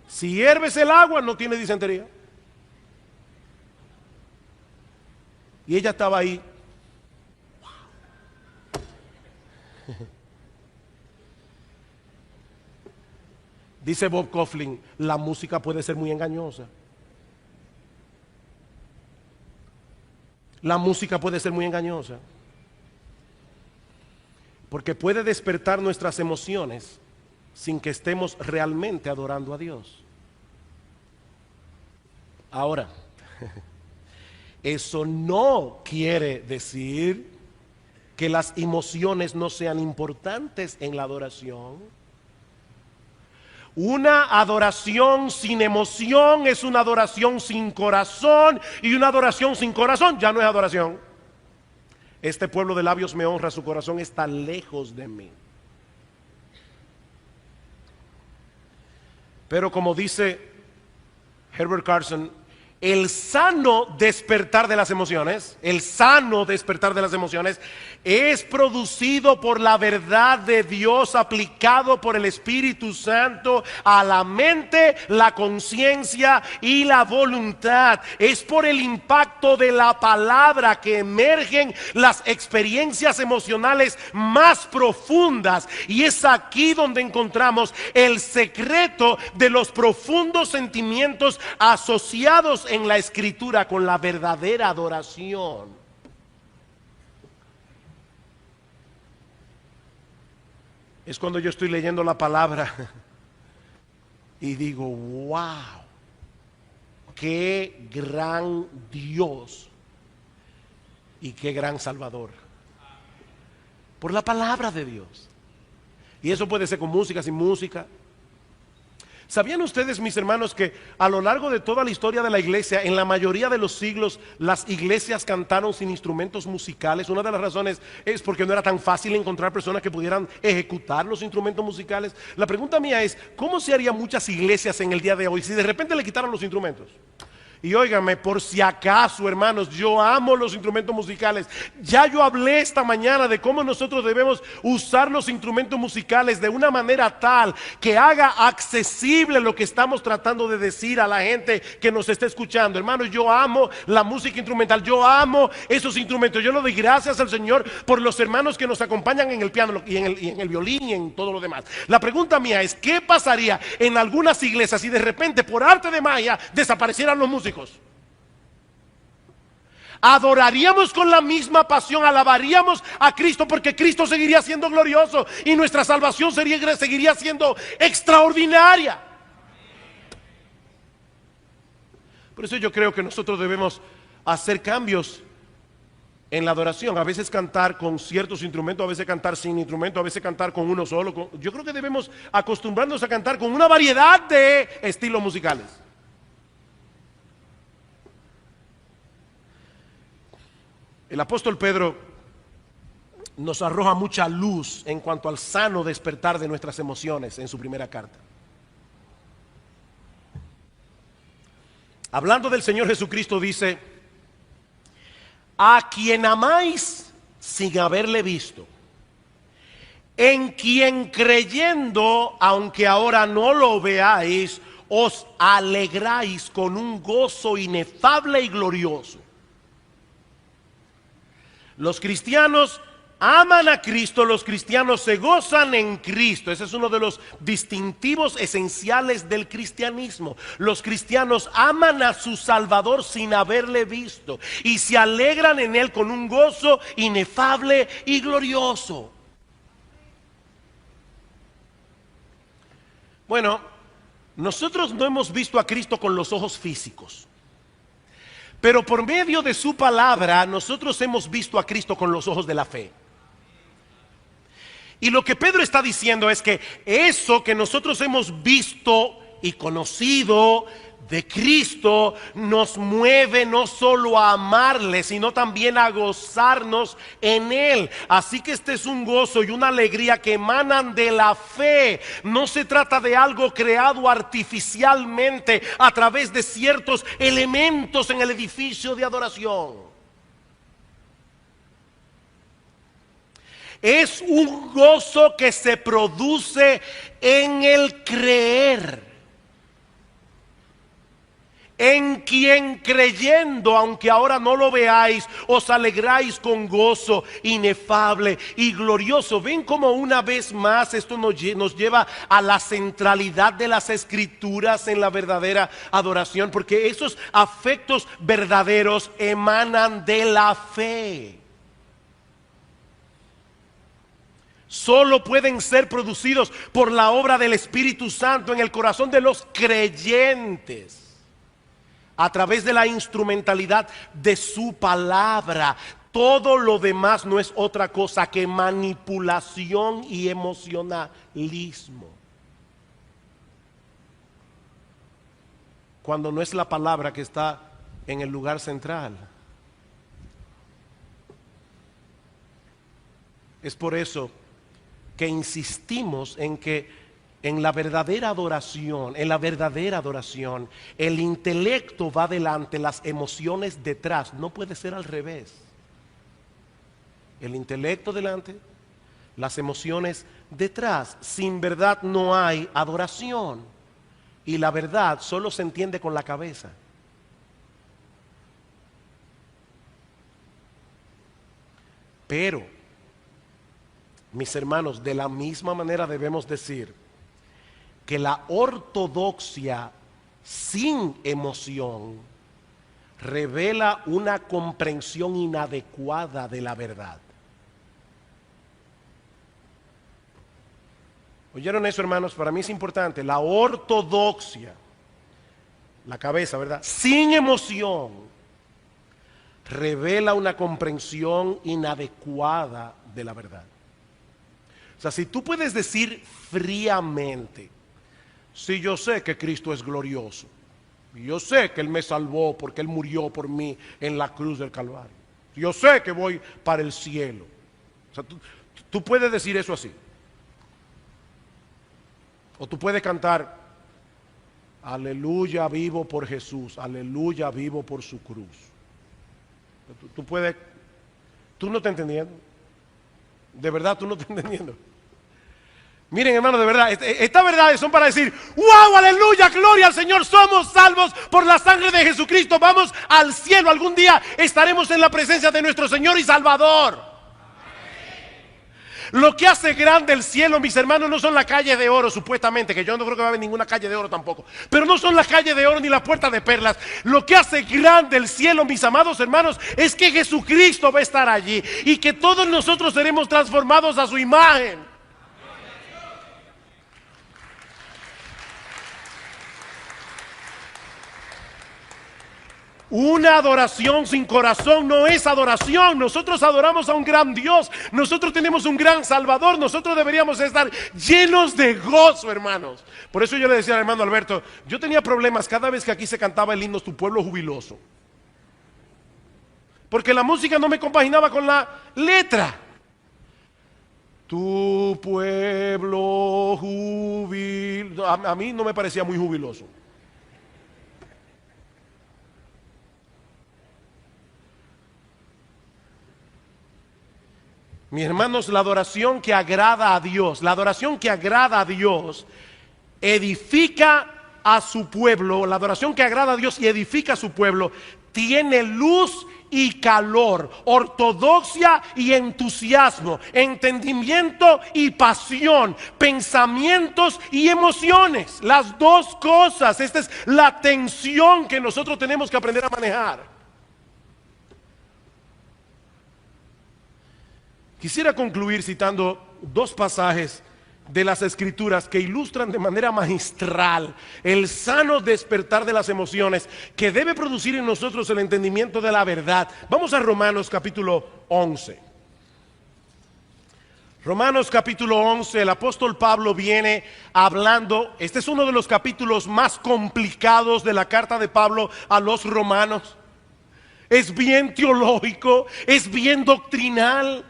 Si hierves el agua no tiene disentería. Y ella estaba ahí. Dice Bob Kauflin: la música puede ser muy engañosa. La música puede ser muy engañosa, porque puede despertar nuestras emociones sin que estemos realmente adorando a Dios. Ahora, eso no quiere decir que las emociones no sean importantes en la adoración. Una adoración sin emoción es una adoración sin corazón, y una adoración sin corazón ya no es adoración. Este pueblo de labios me honra, su corazón está lejos de mí. Pero como dice Herbert Carson, El sano despertar de las emociones, el sano despertar de las emociones es producido por la verdad de Dios aplicado por el Espíritu Santo a la mente, la conciencia y la voluntad. Es por el impacto de la palabra que emergen las experiencias emocionales más profundas, y es aquí donde encontramos el secreto de los profundos sentimientos asociados en la Escritura con la verdadera adoración. Es cuando yo estoy leyendo la palabra y digo, wow, qué gran Dios y qué gran Salvador. Por la palabra de Dios. Y eso puede ser con música, sin música. ¿Sabían ustedes, mis hermanos, que a lo largo de toda la historia de la iglesia, en la mayoría de los siglos, las iglesias cantaron sin instrumentos musicales? Una de las razones es porque no era tan fácil encontrar personas que pudieran ejecutar los instrumentos musicales. La pregunta mía es, ¿cómo se harían muchas iglesias en el día de hoy si de repente le quitaran los instrumentos? Y óigame, por si acaso, hermanos, yo amo los instrumentos musicales. Ya yo hablé esta mañana de cómo nosotros debemos usar los instrumentos musicales de una manera tal que haga accesible lo que estamos tratando de decir a la gente que nos está escuchando. Hermanos, yo amo la música instrumental, yo amo esos instrumentos. Yo le doy gracias al Señor por los hermanos que nos acompañan en el piano y en el violín y en todo lo demás. La pregunta mía es, ¿qué pasaría en algunas iglesias si de repente por arte de magia desaparecieran los músicos? Adoraríamos con la misma pasión, alabaríamos a Cristo, porque Cristo seguiría siendo glorioso y nuestra salvación seguiría siendo extraordinaria. Por eso yo creo que nosotros debemos hacer cambios en la adoración. A veces cantar con ciertos instrumentos, a veces cantar sin instrumentos, a veces cantar con uno solo. Yo creo que debemos acostumbrarnos a cantar con una variedad de estilos musicales. El apóstol Pedro nos arroja mucha luz en cuanto al sano despertar de nuestras emociones en su primera carta. Hablando del Señor Jesucristo dice, a quien amáis sin haberle visto, en quien creyendo, aunque ahora no lo veáis, os alegráis con un gozo inefable y glorioso. Los cristianos aman a Cristo, los cristianos se gozan en Cristo. Ese es uno de los distintivos esenciales del cristianismo. Los cristianos aman a su Salvador sin haberle visto y se alegran en Él con un gozo inefable y glorioso. Bueno, nosotros no hemos visto a Cristo con los ojos físicos, pero por medio de su palabra nosotros hemos visto a Cristo con los ojos de la fe. Y lo que Pedro está diciendo es que eso que nosotros hemos visto y conocido de Cristo nos mueve no solo a amarle, sino también a gozarnos en Él. Así que este es un gozo y una alegría que emanan de la fe. No se trata de algo creado artificialmente a través de ciertos elementos en el edificio de adoración. Es un gozo que se produce en el creer, en quien creyendo, aunque ahora no lo veáis, os alegráis con gozo inefable y glorioso. Ven como una vez más esto nos lleva a la centralidad de las Escrituras en la verdadera adoración, porque esos afectos verdaderos emanan de la fe. Solo pueden ser producidos por la obra del Espíritu Santo en el corazón de los creyentes, a través de la instrumentalidad de su palabra. Todo lo demás no es otra cosa que manipulación y emocionalismo, cuando no es la palabra que está en el lugar central. Es por eso que insistimos en que en la verdadera adoración, el intelecto va delante, las emociones detrás. No puede ser al revés. El intelecto delante, las emociones detrás. Sin verdad no hay adoración. Y la verdad solo se entiende con la cabeza. Pero, mis hermanos, de la misma manera debemos decir que la ortodoxia sin emoción revela una comprensión inadecuada de la verdad. ¿Oyeron eso, hermanos? Para mí es importante. La ortodoxia, la cabeza, ¿verdad? Sin emoción, revela una comprensión inadecuada de la verdad. O sea, si tú puedes decir fríamente, si yo sé que Cristo es glorioso, y yo sé que Él me salvó porque Él murió por mí en la cruz del Calvario, yo sé que voy para el cielo. O sea, tú puedes decir eso así. O tú puedes cantar, aleluya, vivo por Jesús, aleluya, vivo por su cruz. Tú no estás entendiendo. De verdad, tú no estás entendiendo. Miren, hermano, de verdad, estas verdades son para decir, wow, aleluya, gloria al Señor, somos salvos por la sangre de Jesucristo, vamos al cielo, algún día estaremos en la presencia de nuestro Señor y Salvador. Lo que hace grande el cielo, mis hermanos, no son las calles de oro, supuestamente, que yo no creo que va a haber ninguna calle de oro tampoco, pero no son las calles de oro ni las puertas de perlas. Lo que hace grande el cielo, mis amados hermanos, es que Jesucristo va a estar allí y que todos nosotros seremos transformados a su imagen. Una adoración sin corazón no es adoración. Nosotros adoramos a un gran Dios. Nosotros tenemos un gran Salvador. Nosotros deberíamos estar llenos de gozo, hermanos. Por eso yo le decía al hermano Alberto, yo tenía problemas cada vez que aquí se cantaba el himno Tu pueblo jubiloso, porque la música no me compaginaba con la letra. Tu pueblo jubiloso. A mí no me parecía muy jubiloso. Mis hermanos, la adoración que agrada a Dios, edifica a su pueblo. La adoración que agrada a Dios y edifica a su pueblo tiene luz y calor, ortodoxia y entusiasmo, entendimiento y pasión, pensamientos y emociones. Las dos cosas. Esta es la tensión que nosotros tenemos que aprender a manejar. Quisiera concluir citando dos pasajes de las Escrituras que ilustran de manera magistral el sano despertar de las emociones que debe producir en nosotros el entendimiento de la verdad. Vamos a Romanos capítulo 11. Romanos capítulo 11, el apóstol Pablo viene hablando. Este es uno de los capítulos más complicados de la carta de Pablo a los romanos. Es bien teológico, es bien doctrinal.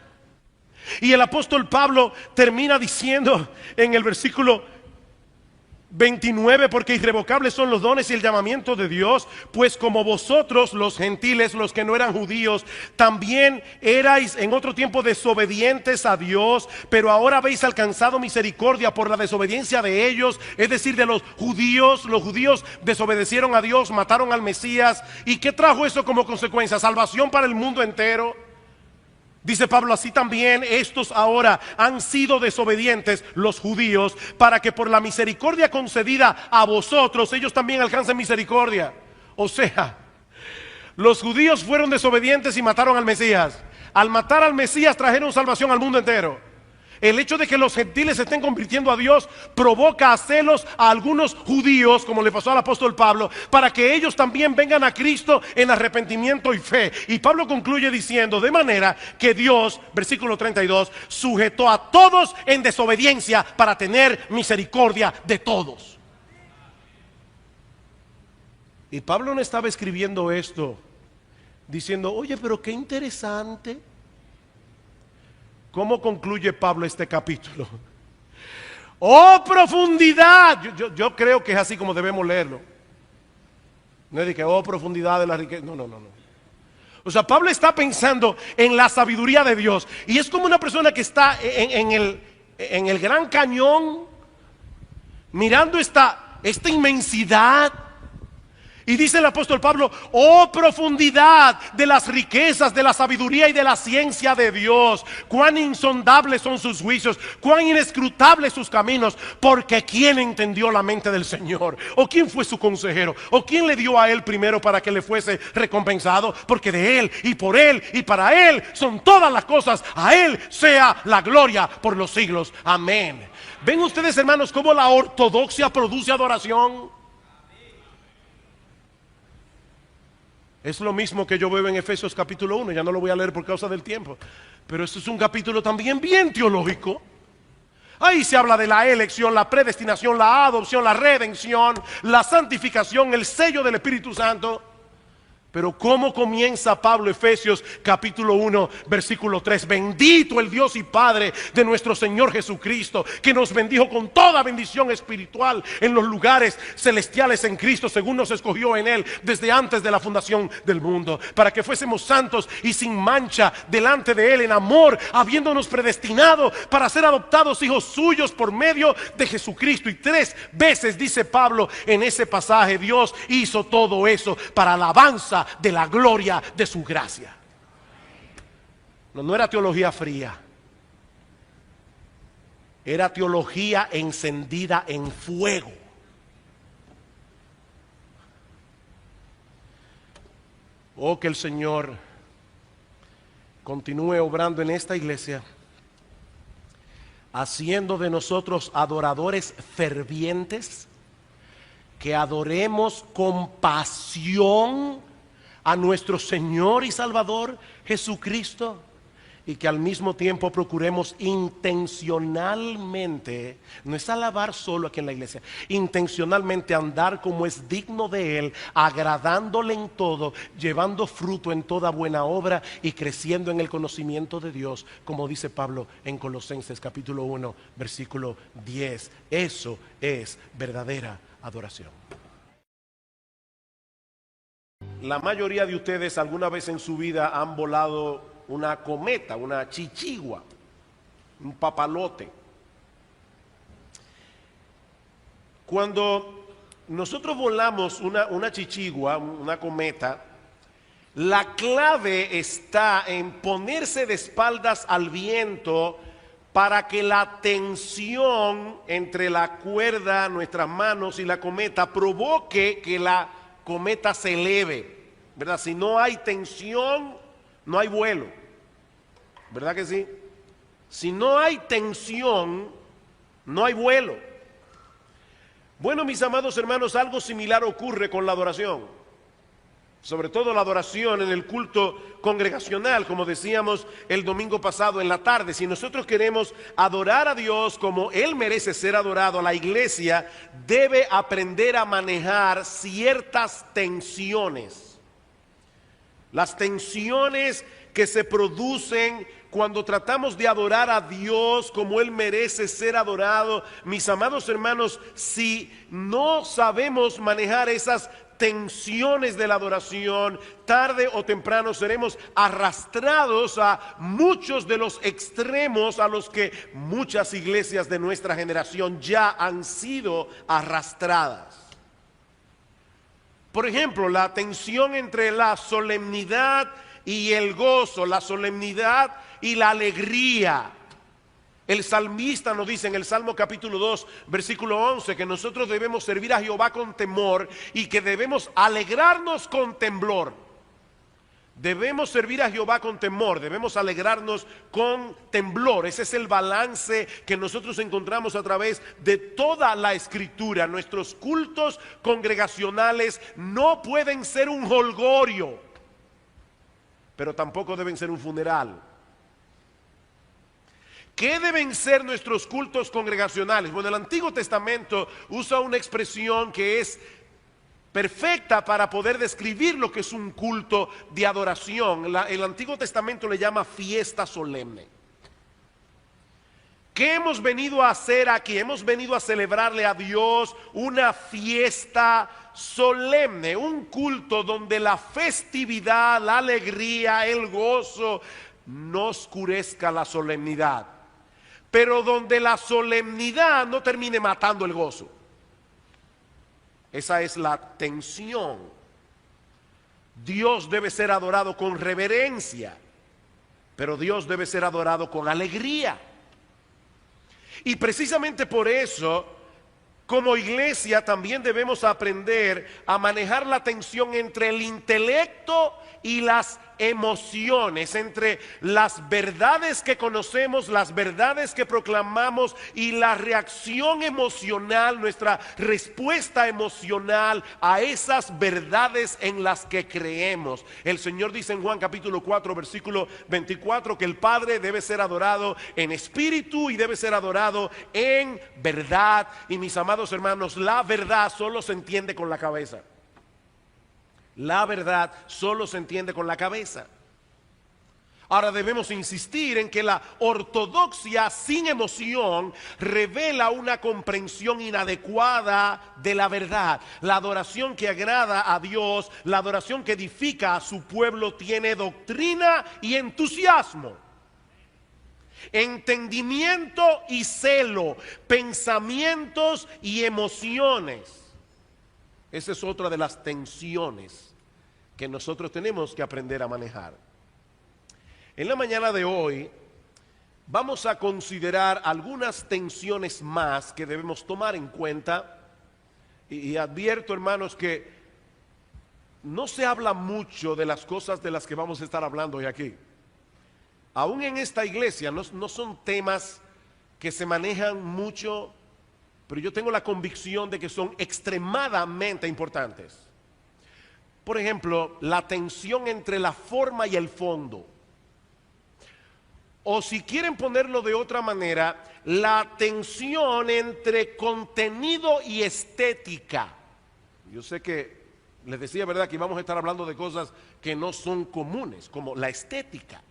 Y el apóstol Pablo termina diciendo en el versículo 29, porque irrevocables son los dones y el llamamiento de Dios, pues como vosotros los gentiles, los que no eran judíos, también erais en otro tiempo desobedientes a Dios, pero ahora habéis alcanzado misericordia por la desobediencia de ellos, es decir, de los judíos. Los judíos desobedecieron a Dios, mataron al Mesías. ¿Y qué trajo eso como consecuencia? Salvación para el mundo entero. Dice Pablo, así también estos ahora han sido desobedientes, los judíos, para que por la misericordia concedida a vosotros, ellos también alcancen misericordia. O sea, los judíos fueron desobedientes y mataron al Mesías. Al matar al Mesías trajeron salvación al mundo entero. El hecho de que los gentiles se estén convirtiendo a Dios provoca a celos a algunos judíos, como le pasó al apóstol Pablo, para que ellos también vengan a Cristo en arrepentimiento y fe. Y Pablo concluye diciendo, de manera que Dios, versículo 32, sujetó a todos en desobediencia para tener misericordia de todos. Y Pablo no estaba escribiendo esto diciendo, oye, pero qué interesante. ¿Cómo concluye Pablo este capítulo? Oh profundidad. Yo creo que es así como debemos leerlo. No es de que, oh profundidad de la riqueza. No, no, no, no. O sea, Pablo está pensando en la sabiduría de Dios. Y es como una persona que está en el Gran Cañón, mirando esta inmensidad. Y dice el apóstol Pablo, oh profundidad de las riquezas, de la sabiduría y de la ciencia de Dios. Cuán insondables son sus juicios, cuán inescrutables sus caminos. Porque ¿quién entendió la mente del Señor? ¿O quién fue su consejero? ¿O quién le dio a él primero para que le fuese recompensado? Porque de él y por él y para él son todas las cosas. A él sea la gloria por los siglos. Amén. ¿Ven ustedes, hermanos, cómo la ortodoxia produce adoración? Es lo mismo que yo veo en Efesios capítulo 1, ya no lo voy a leer por causa del tiempo. Pero esto es un capítulo también bien teológico. Ahí se habla de la elección, la predestinación, la adopción, la redención, la santificación, el sello del Espíritu Santo. Pero ¿cómo comienza Pablo Efesios capítulo 1 versículo 3? Bendito el Dios y Padre de nuestro Señor Jesucristo, que nos bendijo con toda bendición espiritual en los lugares celestiales en Cristo, según nos escogió en Él desde antes de la fundación del mundo, para que fuésemos santos y sin mancha delante de Él en amor, habiéndonos predestinado para ser adoptados hijos suyos por medio de Jesucristo. Y 3 veces dice Pablo en ese pasaje, Dios hizo todo eso para alabanza de la gloria de su gracia. No era teología fría, era teología encendida en fuego. Oh, que el Señor continúe obrando en esta iglesia, haciendo de nosotros adoradores fervientes, que adoremos con pasión a nuestro Señor y Salvador Jesucristo, y que al mismo tiempo procuremos intencionalmente, no es alabar solo aquí en la iglesia, intencionalmente andar como es digno de Él, agradándole en todo, llevando fruto en toda buena obra y creciendo en el conocimiento de Dios, como dice Pablo en Colosenses capítulo 1 versículo 10. Eso es verdadera adoración. La mayoría de ustedes alguna vez en su vida han volado una cometa, una chichigua, un papalote. Cuando nosotros volamos una chichigua, una cometa, la clave está en ponerse de espaldas al viento para que la tensión entre la cuerda, nuestras manos y la cometa provoque que la cometa se eleve, ¿verdad? Si no hay tensión, no hay vuelo, ¿verdad que sí? Si no hay tensión, no hay vuelo. Bueno, mis amados hermanos, algo similar ocurre con la adoración. Sobre todo la adoración en el culto congregacional, como decíamos el domingo pasado en la tarde. Si nosotros queremos adorar a Dios como Él merece ser adorado, la iglesia debe aprender a manejar ciertas tensiones. Las tensiones que se producen cuando tratamos de adorar a Dios como Él merece ser adorado. Mis amados hermanos, si no sabemos manejar esas tensiones de la adoración, tarde o temprano seremos arrastrados a muchos de los extremos a los que muchas iglesias de nuestra generación ya han sido arrastradas. Por ejemplo, la tensión entre la solemnidad y el gozo, la solemnidad y la alegría. El salmista nos dice en el Salmo capítulo 2, versículo 11, que nosotros debemos servir a Jehová con temor y que debemos alegrarnos con temblor. Debemos servir a Jehová con temor, debemos alegrarnos con temblor. Ese es el balance que nosotros encontramos a través de toda la Escritura. Nuestros cultos congregacionales no pueden ser un jolgorio, pero tampoco deben ser un funeral. ¿Qué deben ser nuestros cultos congregacionales? Bueno, el Antiguo Testamento usa una expresión que es perfecta para poder describir lo que es un culto de adoración. El Antiguo Testamento le llama fiesta solemne. ¿Qué hemos venido a hacer aquí? Hemos venido a celebrarle a Dios una fiesta solemne, un culto donde la festividad, la alegría, el gozo no oscurezca la solemnidad, pero donde la solemnidad no termine matando el gozo. Esa es la tensión. Dios debe ser adorado con reverencia, pero Dios debe ser adorado con alegría. Y precisamente por eso, como iglesia, también debemos aprender a manejar la tensión entre el intelecto y las emociones, entre las verdades que conocemos, las verdades que proclamamos y la reacción emocional, nuestra respuesta emocional a esas verdades en las que creemos. El Señor dice en Juan capítulo 4 versículo 24 que el Padre debe ser adorado en espíritu y debe ser adorado en verdad. Y mis amados hermanos, la verdad solo se entiende con la cabeza. La verdad solo se entiende con la cabeza. Ahora debemos insistir en que la ortodoxia sin emoción revela una comprensión inadecuada de la verdad. La adoración que agrada a Dios, la adoración que edifica a su pueblo tiene doctrina y entusiasmo, entendimiento y celo, pensamientos y emociones. Esa es otra de las tensiones que nosotros tenemos que aprender a manejar. En la mañana de hoy vamos a considerar algunas tensiones más que debemos tomar en cuenta. Y advierto, hermanos, que no se habla mucho de las cosas de las que vamos a estar hablando hoy aquí. Aún en esta iglesia no son temas que se manejan mucho, pero yo tengo la convicción de que son extremadamente importantes. Por ejemplo, la tensión entre la forma y el fondo. O si quieren ponerlo de otra manera, la tensión entre contenido y estética. Yo sé que les decía, ¿verdad?, que íbamos a estar hablando de cosas que no son comunes, como la estética.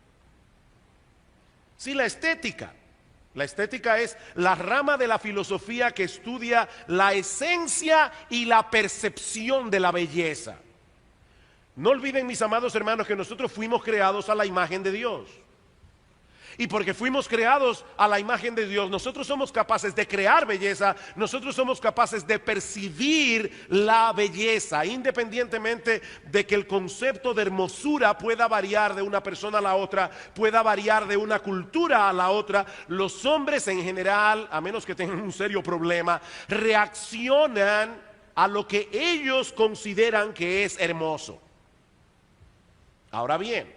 Sí, la estética. La estética es la rama de la filosofía que estudia la esencia y la percepción de la belleza. No olviden, mis amados hermanos, que nosotros fuimos creados a la imagen de Dios. Y porque fuimos creados a la imagen de Dios, nosotros somos capaces de crear belleza, nosotros somos capaces de percibir la belleza, independientemente de que el concepto de hermosura pueda variar de una persona a la otra, pueda variar de una cultura a la otra. Los hombres en general, a menos que tengan un serio problema, reaccionan a lo que ellos consideran que es hermoso. Ahora bien,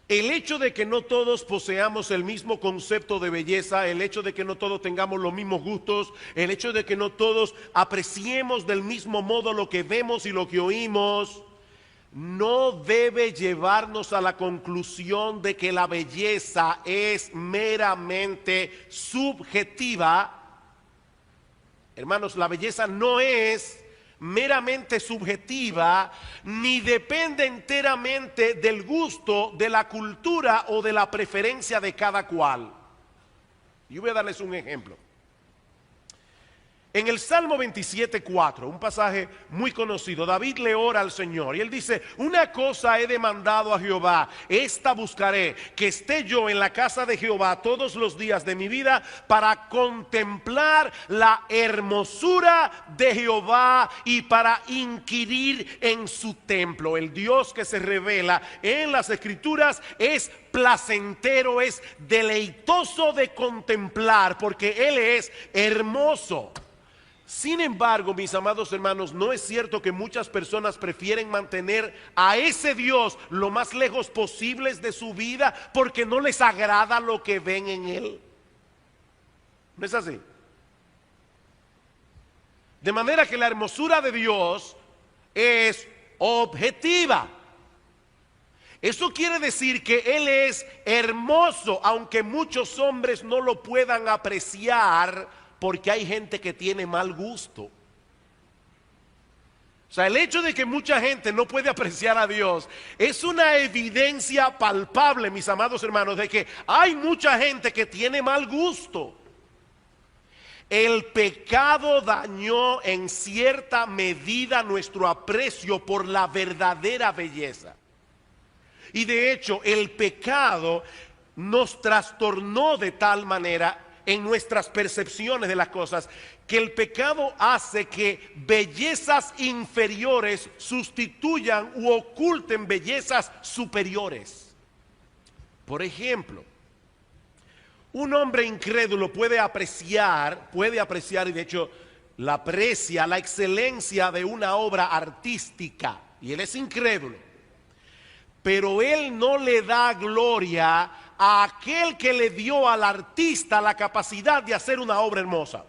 el hecho de que no todos poseamos el mismo concepto de belleza, el hecho de que no todos tengamos los mismos gustos, el hecho de que no todos apreciemos del mismo modo lo que vemos y lo que oímos, no debe llevarnos a la conclusión de que la belleza es meramente subjetiva. Hermanos, la belleza no es meramente subjetiva, ni depende enteramente del gusto, de la cultura o de la preferencia de cada cual. Yo voy a darles un ejemplo. En el Salmo 27:4, un pasaje muy conocido, David le ora al Señor y él dice: una cosa he demandado a Jehová, esta buscaré, que esté yo en la casa de Jehová todos los días de mi vida, para contemplar la hermosura de Jehová y para inquirir en su templo. El Dios que se revela en las Escrituras es placentero, es deleitoso de contemplar, porque Él es hermoso. Sin embargo, mis amados hermanos, no es cierto que muchas personas prefieren mantener a ese Dios lo más lejos posible de su vida porque no les agrada lo que ven en Él. ¿No es así? De manera que la hermosura de Dios es objetiva. Eso quiere decir que Él es hermoso, aunque muchos hombres no lo puedan apreciar, porque hay gente que tiene mal gusto. O sea, el hecho de que mucha gente no puede apreciar a Dios es una evidencia palpable, mis amados hermanos, de que hay mucha gente que tiene mal gusto. El pecado dañó en cierta medida nuestro aprecio por la verdadera belleza. Y de hecho, el pecado nos trastornó de tal manera en nuestras percepciones de las cosas, que el pecado hace que bellezas inferiores sustituyan u oculten bellezas superiores. Por ejemplo, un hombre incrédulo puede apreciar y de hecho la aprecia la excelencia de una obra artística, y él es incrédulo, pero él no le da gloria a aquel que le dio al artista la capacidad de hacer una obra hermosa.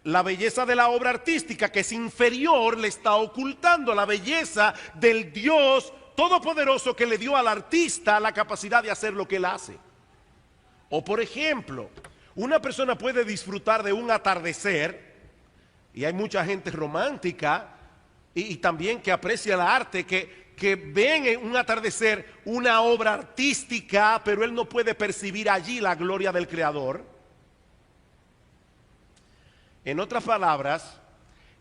La belleza de la obra artística, que es inferior, le está ocultando la belleza del Dios todopoderoso que le dio al artista la capacidad de hacer lo que él hace. O por ejemplo, una persona puede disfrutar de un atardecer, y hay mucha gente romántica y también que aprecia el arte, que ven en un atardecer una obra artística, pero él no puede percibir allí la gloria del Creador. En otras palabras,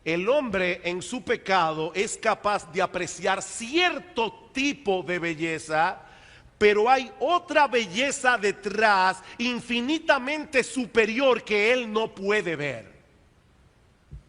el hombre en su pecado es capaz de apreciar cierto tipo de belleza, pero hay otra belleza detrás infinitamente superior que él no puede ver.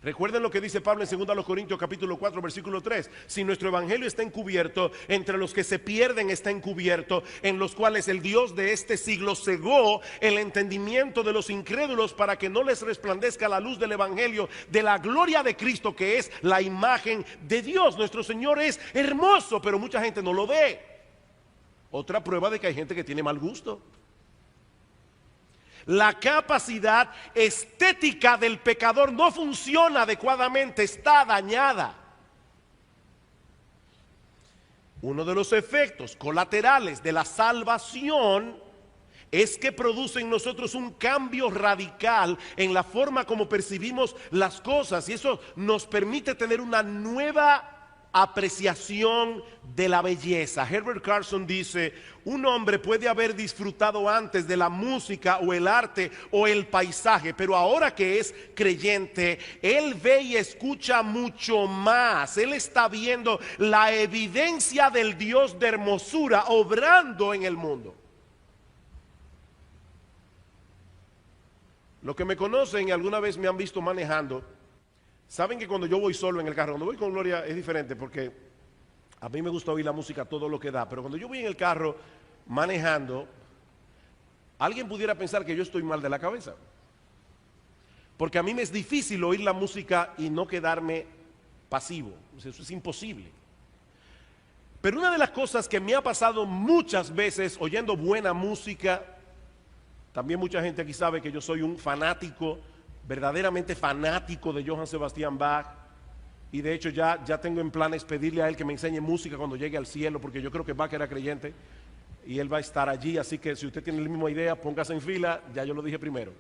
Recuerden lo que dice Pablo en 2 Corintios capítulo 4 versículo 3. Si nuestro evangelio está encubierto, entre los que se pierden está encubierto, en los cuales el Dios de este siglo cegó el entendimiento de los incrédulos, para que no les resplandezca la luz del evangelio de la gloria de Cristo, que es la imagen de Dios. Nuestro Señor es hermoso, pero mucha gente no lo ve. Otra prueba de que hay gente que tiene mal gusto. La capacidad estética del pecador no funciona adecuadamente, está dañada. Uno de los efectos colaterales de la salvación es que produce en nosotros un cambio radical en la forma como percibimos las cosas, y eso nos permite tener una nueva apreciación de la belleza. Herbert Carson dice: un hombre puede haber disfrutado antes de la música o el arte o el paisaje, pero ahora que es creyente, él ve y escucha mucho más. Él está viendo la evidencia del Dios de hermosura obrando en el mundo. Los que me conocen y alguna vez me han visto manejando, saben que cuando yo voy solo en el carro, cuando voy con Gloria es diferente, porque a mí me gusta oír la música todo lo que da, pero cuando yo voy en el carro manejando, alguien pudiera pensar que yo estoy mal de la cabeza, porque a mí me es difícil oír la música y no quedarme pasivo. Eso es imposible. Pero una de las cosas que me ha pasado muchas veces oyendo buena música, también mucha gente aquí sabe que yo soy un fanático, verdaderamente fanático de Johann Sebastian Bach, y de hecho ya tengo en planes pedirle a él que me enseñe música cuando llegue al cielo, porque yo creo que Bach era creyente y él va a estar allí, así que si usted tiene la misma idea, póngase en fila, ya yo lo dije primero.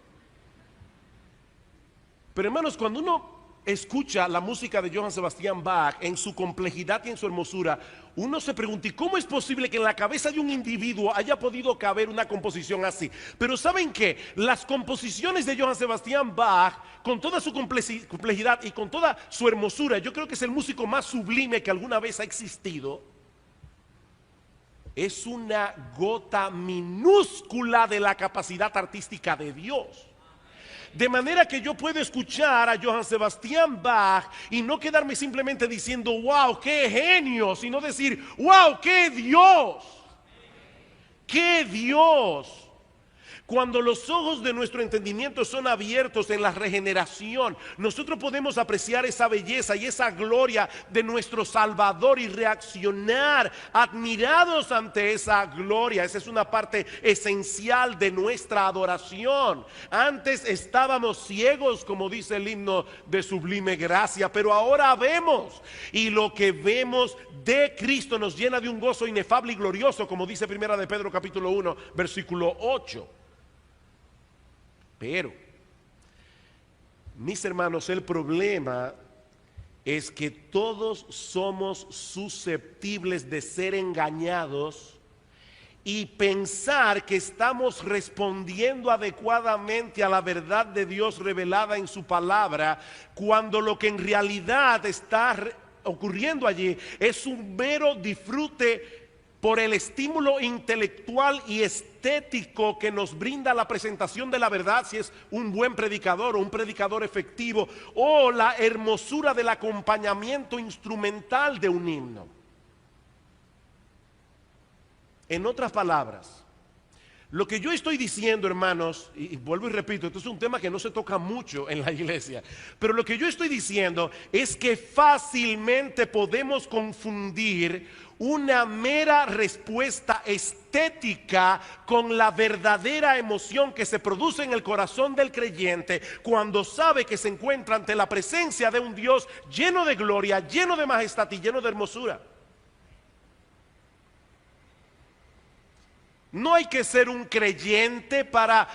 Pero hermanos, cuando uno escucha la música de Johann Sebastian Bach en su complejidad y en su hermosura, uno se pregunta: ¿y cómo es posible que en la cabeza de un individuo haya podido caber una composición así? Pero ¿saben qué? Las composiciones de Johann Sebastian Bach, con toda su complejidad y con toda su hermosura, yo creo que es el músico más sublime que alguna vez ha existido. Es una gota minúscula de la capacidad artística de Dios. De manera que yo puedo escuchar a Johann Sebastian Bach y no quedarme simplemente diciendo wow, qué genio, sino decir wow, qué Dios, qué Dios. Cuando los ojos de nuestro entendimiento son abiertos en la regeneración, nosotros podemos apreciar esa belleza y esa gloria de nuestro Salvador y reaccionar admirados ante esa gloria. Esa es una parte esencial de nuestra adoración. Antes estábamos ciegos, como dice el himno de Sublime Gracia, pero ahora vemos, y lo que vemos de Cristo nos llena de un gozo inefable y glorioso, como dice Primera de Pedro capítulo 1 versículo 8. Pero, mis hermanos, el problema es que todos somos susceptibles de ser engañados y pensar que estamos respondiendo adecuadamente a la verdad de Dios revelada en su palabra, cuando lo que en realidad está ocurriendo allí es un mero disfrute por el estímulo intelectual y estético que nos brinda la presentación de la verdad, si es un buen predicador o un predicador efectivo, o la hermosura del acompañamiento instrumental de un himno. En otras palabras, lo que yo estoy diciendo, hermanos, y vuelvo y repito, esto es un tema que no se toca mucho en la iglesia, pero lo que yo estoy diciendo es que fácilmente podemos confundir una mera respuesta estética con la verdadera emoción que se produce en el corazón del creyente cuando sabe que se encuentra ante la presencia de un Dios lleno de gloria, lleno de majestad y lleno de hermosura. No hay que ser un creyente para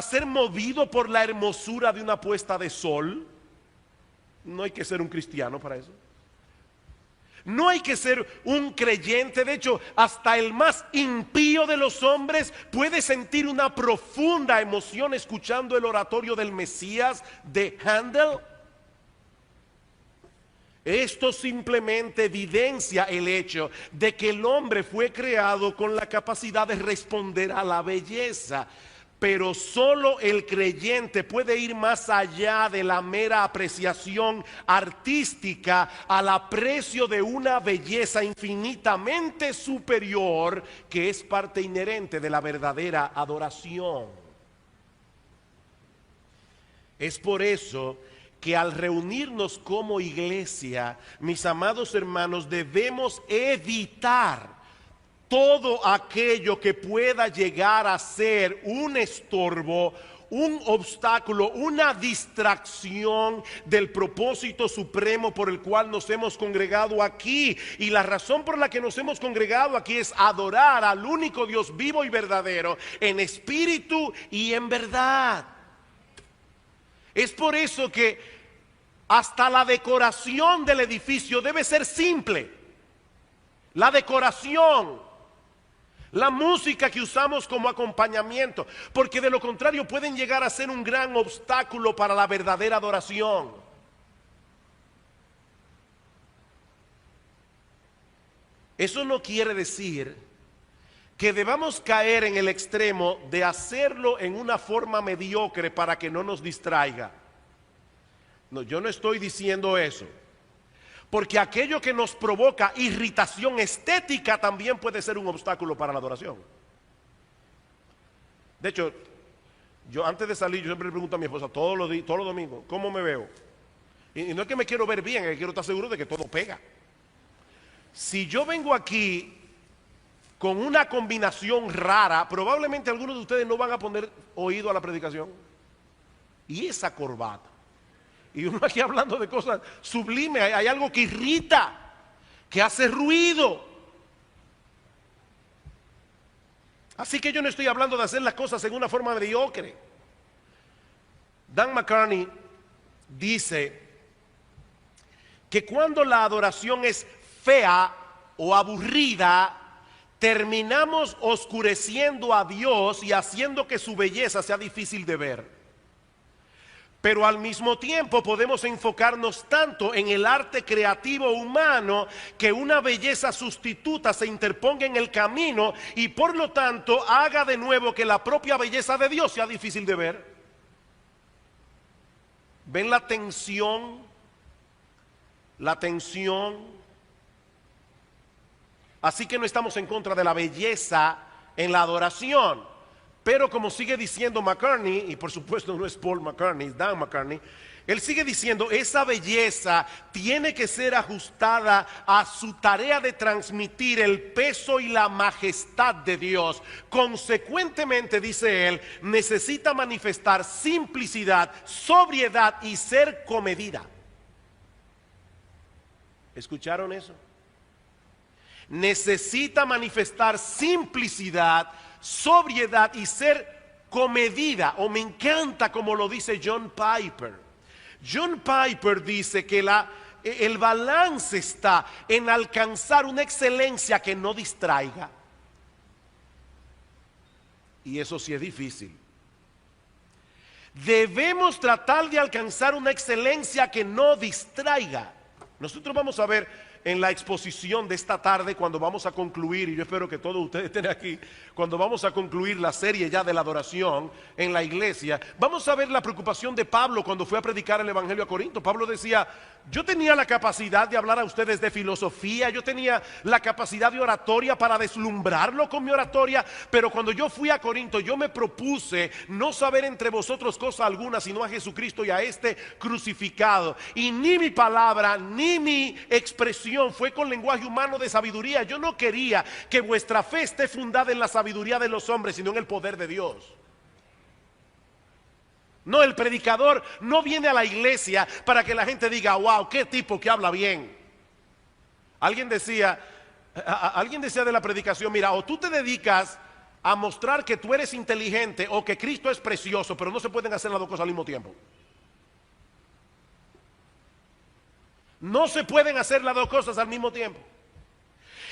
ser movido por la hermosura de una puesta de sol. No hay que ser un cristiano para eso. No hay que ser un creyente. De hecho, hasta el más impío de los hombres puede sentir una profunda emoción escuchando el oratorio del Mesías de Handel. Esto simplemente evidencia el hecho de que el hombre fue creado con la capacidad de responder a la belleza, pero solo el creyente puede ir más allá de la mera apreciación artística al aprecio de una belleza infinitamente superior que es parte inherente de la verdadera adoración. Es por eso que al reunirnos como iglesia, mis amados hermanos, debemos evitar todo aquello que pueda llegar a ser un estorbo, un obstáculo, una distracción del propósito supremo por el cual nos hemos congregado aquí. Y la razón por la que nos hemos congregado aquí es adorar al único Dios vivo y verdadero, en espíritu y en verdad. Es por eso que hasta la decoración del edificio debe ser simple. La decoración, la música que usamos como acompañamiento, porque de lo contrario pueden llegar a ser un gran obstáculo para la verdadera adoración. Eso no quiere decir que debamos caer en el extremo de hacerlo en una forma mediocre para que no nos distraiga. No, yo no estoy diciendo eso. Porque aquello que nos provoca irritación estética también puede ser un obstáculo para la adoración. De hecho, yo antes de salir, yo siempre le pregunto a mi esposa todos los domingos, ¿cómo me veo? Y no es que me quiero ver bien, es que quiero estar seguro de que todo pega. Si yo vengo aquí con una combinación rara, probablemente algunos de ustedes no van a poner oído a la predicación. Y esa corbata. Y uno aquí hablando de cosas sublimes, hay algo que irrita, que hace ruido. Así que yo no estoy hablando de hacer las cosas en una forma mediocre. Dan McCartney dice que cuando la adoración es fea o aburrida, terminamos oscureciendo a Dios y haciendo que su belleza sea difícil de ver. Pero al mismo tiempo podemos enfocarnos tanto en el arte creativo humano que una belleza sustituta se interponga en el camino y por lo tanto haga de nuevo que la propia belleza de Dios sea difícil de ver. ¿Ven la tensión? La tensión. Así que no estamos en contra de la belleza en la adoración. Pero como sigue diciendo McCartney, y por supuesto no es Paul McCartney, es Dan McCartney, él sigue diciendo, esa belleza tiene que ser ajustada a su tarea de transmitir el peso y la majestad de Dios. Consecuentemente, dice él, necesita manifestar simplicidad, sobriedad y ser comedida. ¿Escucharon eso? Necesita manifestar simplicidad, sobriedad y ser comedida. O me encanta como lo dice John Piper. John Piper dice que el balance está en alcanzar una excelencia que no distraiga. Y eso sí es difícil. Debemos tratar de alcanzar una excelencia que no distraiga. Nosotros vamos a ver en la exposición de esta tarde, cuando vamos a concluir, y yo espero que todos ustedes estén aquí, cuando vamos a concluir la serie ya de la adoración en la iglesia, vamos a ver la preocupación de Pablo cuando fue a predicar el evangelio a Corinto. Pablo decía: yo tenía la capacidad de hablar a ustedes de filosofía, yo tenía la capacidad de oratoria para deslumbrarlo con mi oratoria, pero cuando yo fui a Corinto, yo me propuse no saber entre vosotros cosa alguna, sino a Jesucristo y a este crucificado. Y ni mi palabra, ni mi expresión fue con lenguaje humano de sabiduría. Yo no quería que vuestra fe esté fundada en la sabiduría de los hombres, sino en el poder de Dios. No, el predicador no viene a la iglesia para que la gente diga: wow, qué tipo que habla bien. Alguien decía de la predicación: mira, o tú te dedicas a mostrar que tú eres inteligente o que Cristo es precioso, pero no se pueden hacer las dos cosas al mismo tiempo. No se pueden hacer las dos cosas al mismo tiempo.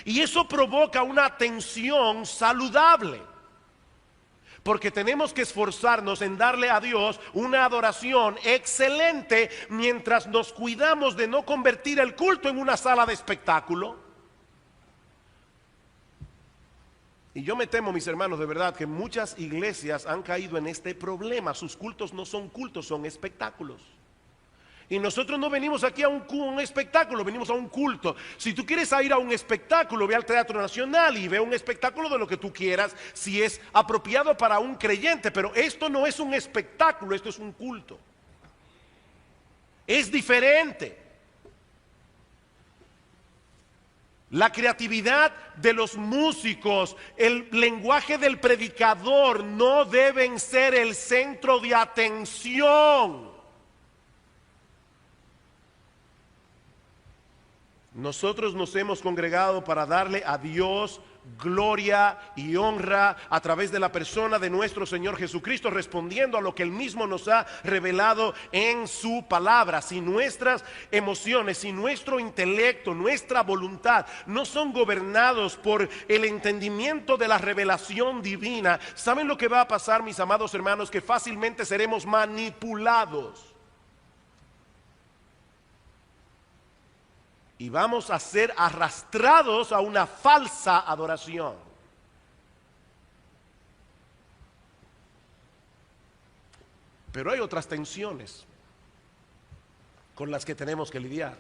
Y eso provoca una tensión saludable, porque tenemos que esforzarnos en darle a Dios una adoración excelente mientras nos cuidamos de no convertir el culto en una sala de espectáculo. Y yo me temo, mis hermanos, de verdad, que muchas iglesias han caído en este problema. Sus cultos no son cultos, son espectáculos. Y nosotros no venimos aquí a un espectáculo, venimos a un culto. Si tú quieres ir a un espectáculo, ve al Teatro Nacional y ve un espectáculo de lo que tú quieras, si es apropiado para un creyente. Pero esto no es un espectáculo, esto es un culto. Es diferente. La creatividad de los músicos, el lenguaje del predicador no deben ser el centro de atención. Nosotros nos hemos congregado para darle a Dios gloria y honra a través de la persona de nuestro Señor Jesucristo, respondiendo a lo que Él mismo nos ha revelado en su palabra. Si nuestras emociones, si nuestro intelecto, nuestra voluntad no son gobernados por el entendimiento de la revelación divina, ¿saben lo que va a pasar, mis amados hermanos? Que fácilmente seremos manipulados. Y vamos a ser arrastrados a una falsa adoración. Pero hay otras tensiones con las que tenemos que lidiar.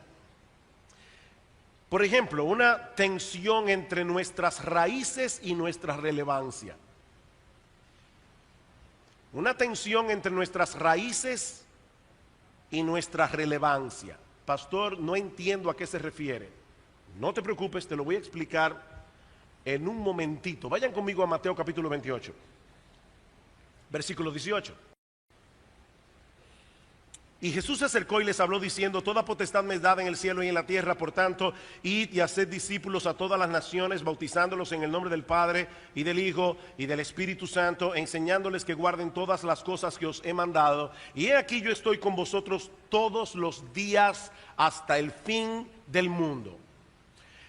Por ejemplo, una tensión entre nuestras raíces y nuestra relevancia. Una tensión entre nuestras raíces y nuestra relevancia. Pastor, no entiendo a qué se refiere. No te preocupes, te lo voy a explicar en un momentito. Vayan conmigo a Mateo capítulo 28, versículo 18. Y Jesús se acercó y les habló diciendo: toda potestad me es dada en el cielo y en la tierra, por tanto, id y haced discípulos a todas las naciones, bautizándolos en el nombre del Padre y del Hijo y del Espíritu Santo, enseñándoles que guarden todas las cosas que os he mandado. Y he aquí, yo estoy con vosotros todos los días hasta el fin del mundo.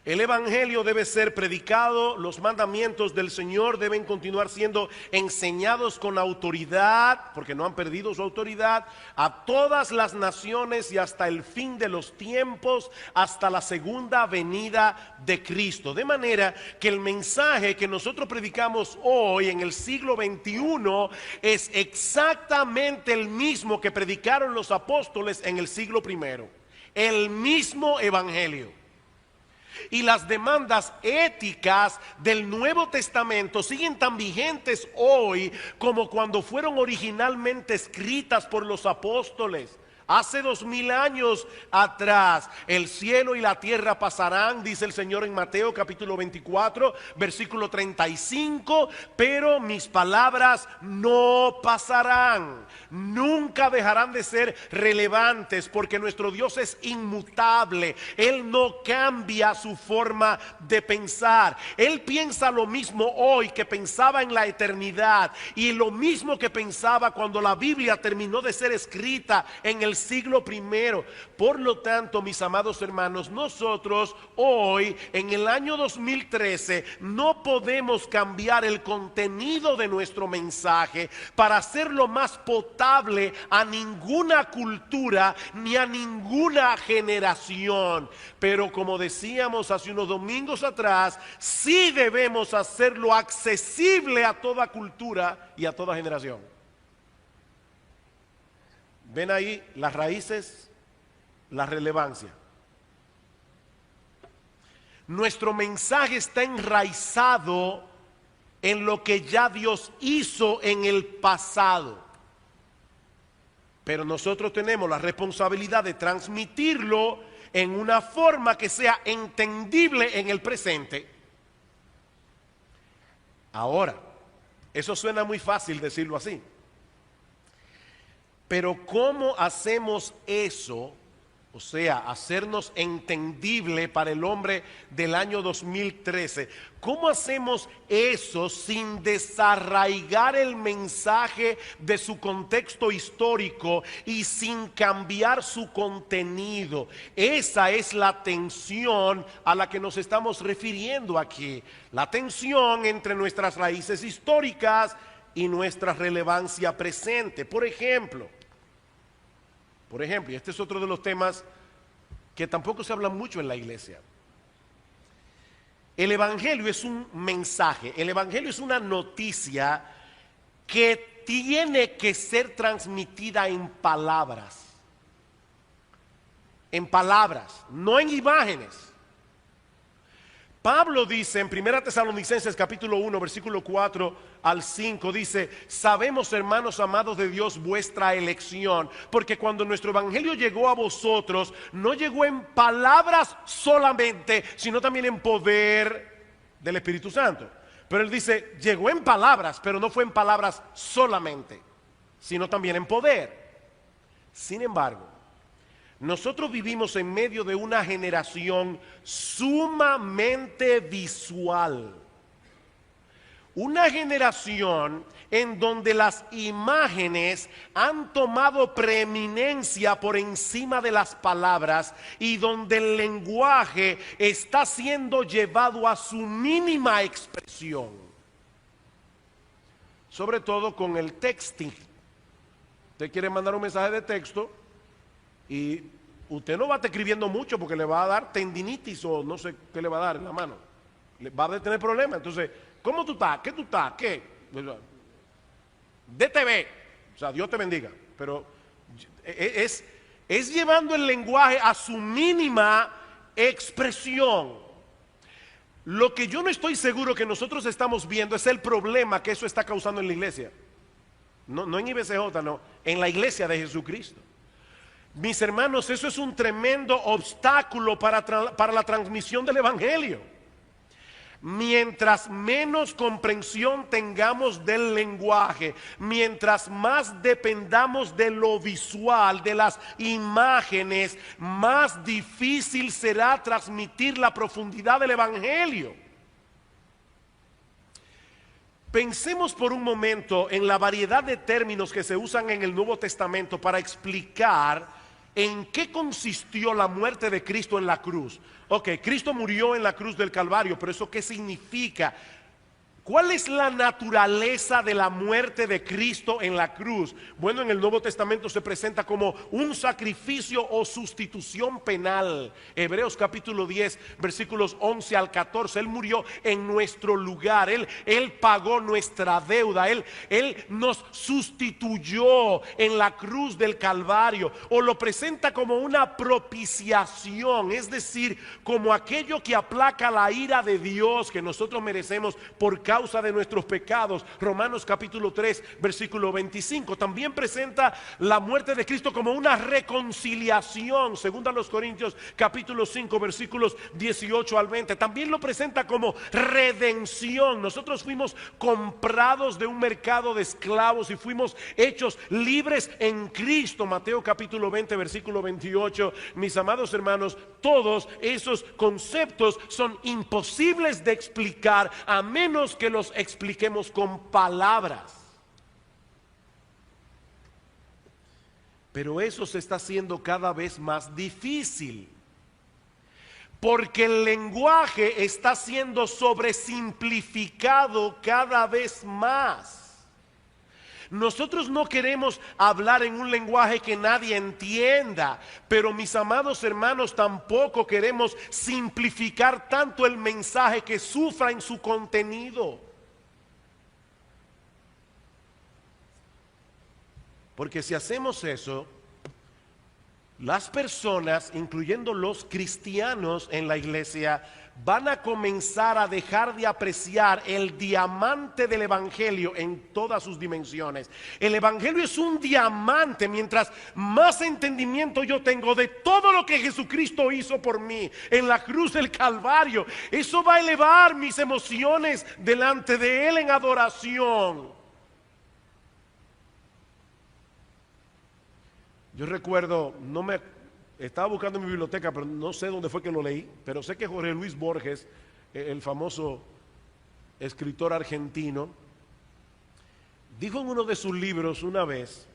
El evangelio debe ser predicado, los mandamientos del Señor deben continuar siendo enseñados con autoridad, porque no han perdido su autoridad, a todas las naciones y hasta el fin de los tiempos, hasta la segunda venida de Cristo. De manera que el mensaje que nosotros predicamos hoy en el siglo XXI es exactamente el mismo que predicaron los apóstoles en el siglo I. El mismo evangelio. Y las demandas éticas del Nuevo Testamento siguen tan vigentes hoy como cuando fueron originalmente escritas por los apóstoles. Hace 2000 años atrás, el cielo y la tierra pasarán, dice el Señor en Mateo capítulo 24, versículo 35, pero mis palabras no pasarán. Nunca dejarán de ser relevantes, porque nuestro Dios es inmutable. Él no cambia su forma de pensar. Él piensa lo mismo hoy que pensaba en la eternidad, y lo mismo que pensaba cuando la Biblia terminó de ser escrita en el siglo primero. Por lo tanto, mis amados hermanos, nosotros hoy, en el año 2013, no podemos cambiar el contenido de nuestro mensaje para hacerlo más potable a ninguna cultura ni a ninguna generación. Pero como decíamos hace unos domingos atrás, sí debemos hacerlo accesible a toda cultura y a toda generación. Ven ahí las raíces, la relevancia. Nuestro mensaje está enraizado en lo que ya Dios hizo en el pasado. Pero nosotros tenemos la responsabilidad de transmitirlo en una forma que sea entendible en el presente. Ahora, eso suena muy fácil decirlo así. Pero ¿cómo hacemos eso? O sea, hacernos entendible para el hombre del año 2013. ¿Cómo hacemos eso sin desarraigar el mensaje de su contexto histórico y sin cambiar su contenido? Esa es la tensión a la que nos estamos refiriendo aquí. La tensión entre nuestras raíces históricas y nuestra relevancia presente. Por ejemplo, y este es otro de los temas que tampoco se habla mucho en la iglesia. El evangelio es un mensaje, el evangelio es una noticia que tiene que ser transmitida en palabras. En palabras, no en imágenes. Pablo dice en 1 Tesalonicenses capítulo 1 versículo 4 al 5, dice: sabemos, hermanos amados de Dios, vuestra elección, porque cuando nuestro evangelio llegó a vosotros, no llegó en palabras solamente, sino también en poder del Espíritu Santo. Pero él dice, llegó en palabras, pero no fue en palabras solamente, sino también en poder. Sin embargo, nosotros vivimos en medio de una generación sumamente visual. Una generación en donde las imágenes han tomado preeminencia por encima de las palabras y donde el lenguaje está siendo llevado a su mínima expresión. Sobre todo con el texting. Usted quiere mandar un mensaje de texto y usted no va a estar escribiendo mucho porque le va a dar tendinitis o no sé qué le va a dar en la mano. Le va a tener problemas. Entonces, ¿cómo tú estás? ¿Qué tú estás? ¿Qué? DTV. O sea, Dios te bendiga. Pero es llevando el lenguaje a su mínima expresión. Lo que yo no estoy seguro que nosotros estamos viendo es el problema que eso está causando en la iglesia. No en IBCJ, no. En la iglesia de Jesucristo. Mis hermanos, eso es un tremendo obstáculo para la transmisión del evangelio. Mientras menos comprensión tengamos del lenguaje, mientras más dependamos de lo visual, de las imágenes, más difícil será transmitir la profundidad del evangelio. Pensemos por un momento en la variedad de términos que se usan en el Nuevo Testamento para explicar en qué consistió la muerte de Cristo en la cruz. Ok, Cristo murió en la cruz del Calvario, pero ¿eso qué significa? ¿Cuál es la naturaleza de la muerte de Cristo en la cruz? Bueno, en el Nuevo Testamento se presenta como un sacrificio o sustitución penal. Hebreos capítulo 10, versículos 11 al 14. Él murió en nuestro lugar. Él pagó nuestra deuda. Él nos sustituyó en la cruz del Calvario. O lo presenta como una propiciación, es decir, como aquello que aplaca la ira de Dios que nosotros merecemos por causa de nuestros pecados. Romanos capítulo 3 versículo 25. También presenta la muerte de Cristo como una reconciliación, según a los Corintios capítulo 5 versículos 18 al 20. También lo presenta como redención. Nosotros fuimos comprados de un mercado de esclavos y fuimos hechos libres en Cristo. Mateo capítulo 20 versículo 28. Mis amados hermanos, todos esos conceptos son imposibles de explicar a menos que los expliquemos con palabras. Pero eso se está haciendo cada vez más difícil, porque el lenguaje está siendo sobresimplificado cada vez más. Nosotros no queremos hablar en un lenguaje que nadie entienda, pero mis amados hermanos, tampoco queremos simplificar tanto el mensaje que sufra en su contenido. Porque si hacemos eso, las personas, incluyendo los cristianos en la iglesia, van a comenzar a dejar de apreciar el diamante del evangelio en todas sus dimensiones. El evangelio es un diamante. Mientras más entendimiento yo tengo de todo lo que Jesucristo hizo por mí en la cruz del Calvario, eso va a elevar mis emociones delante de Él en adoración. Yo recuerdo, estaba buscando en mi biblioteca, pero no sé dónde fue que lo leí, pero sé que Jorge Luis Borges, el famoso escritor argentino, dijo en uno de sus libros una vez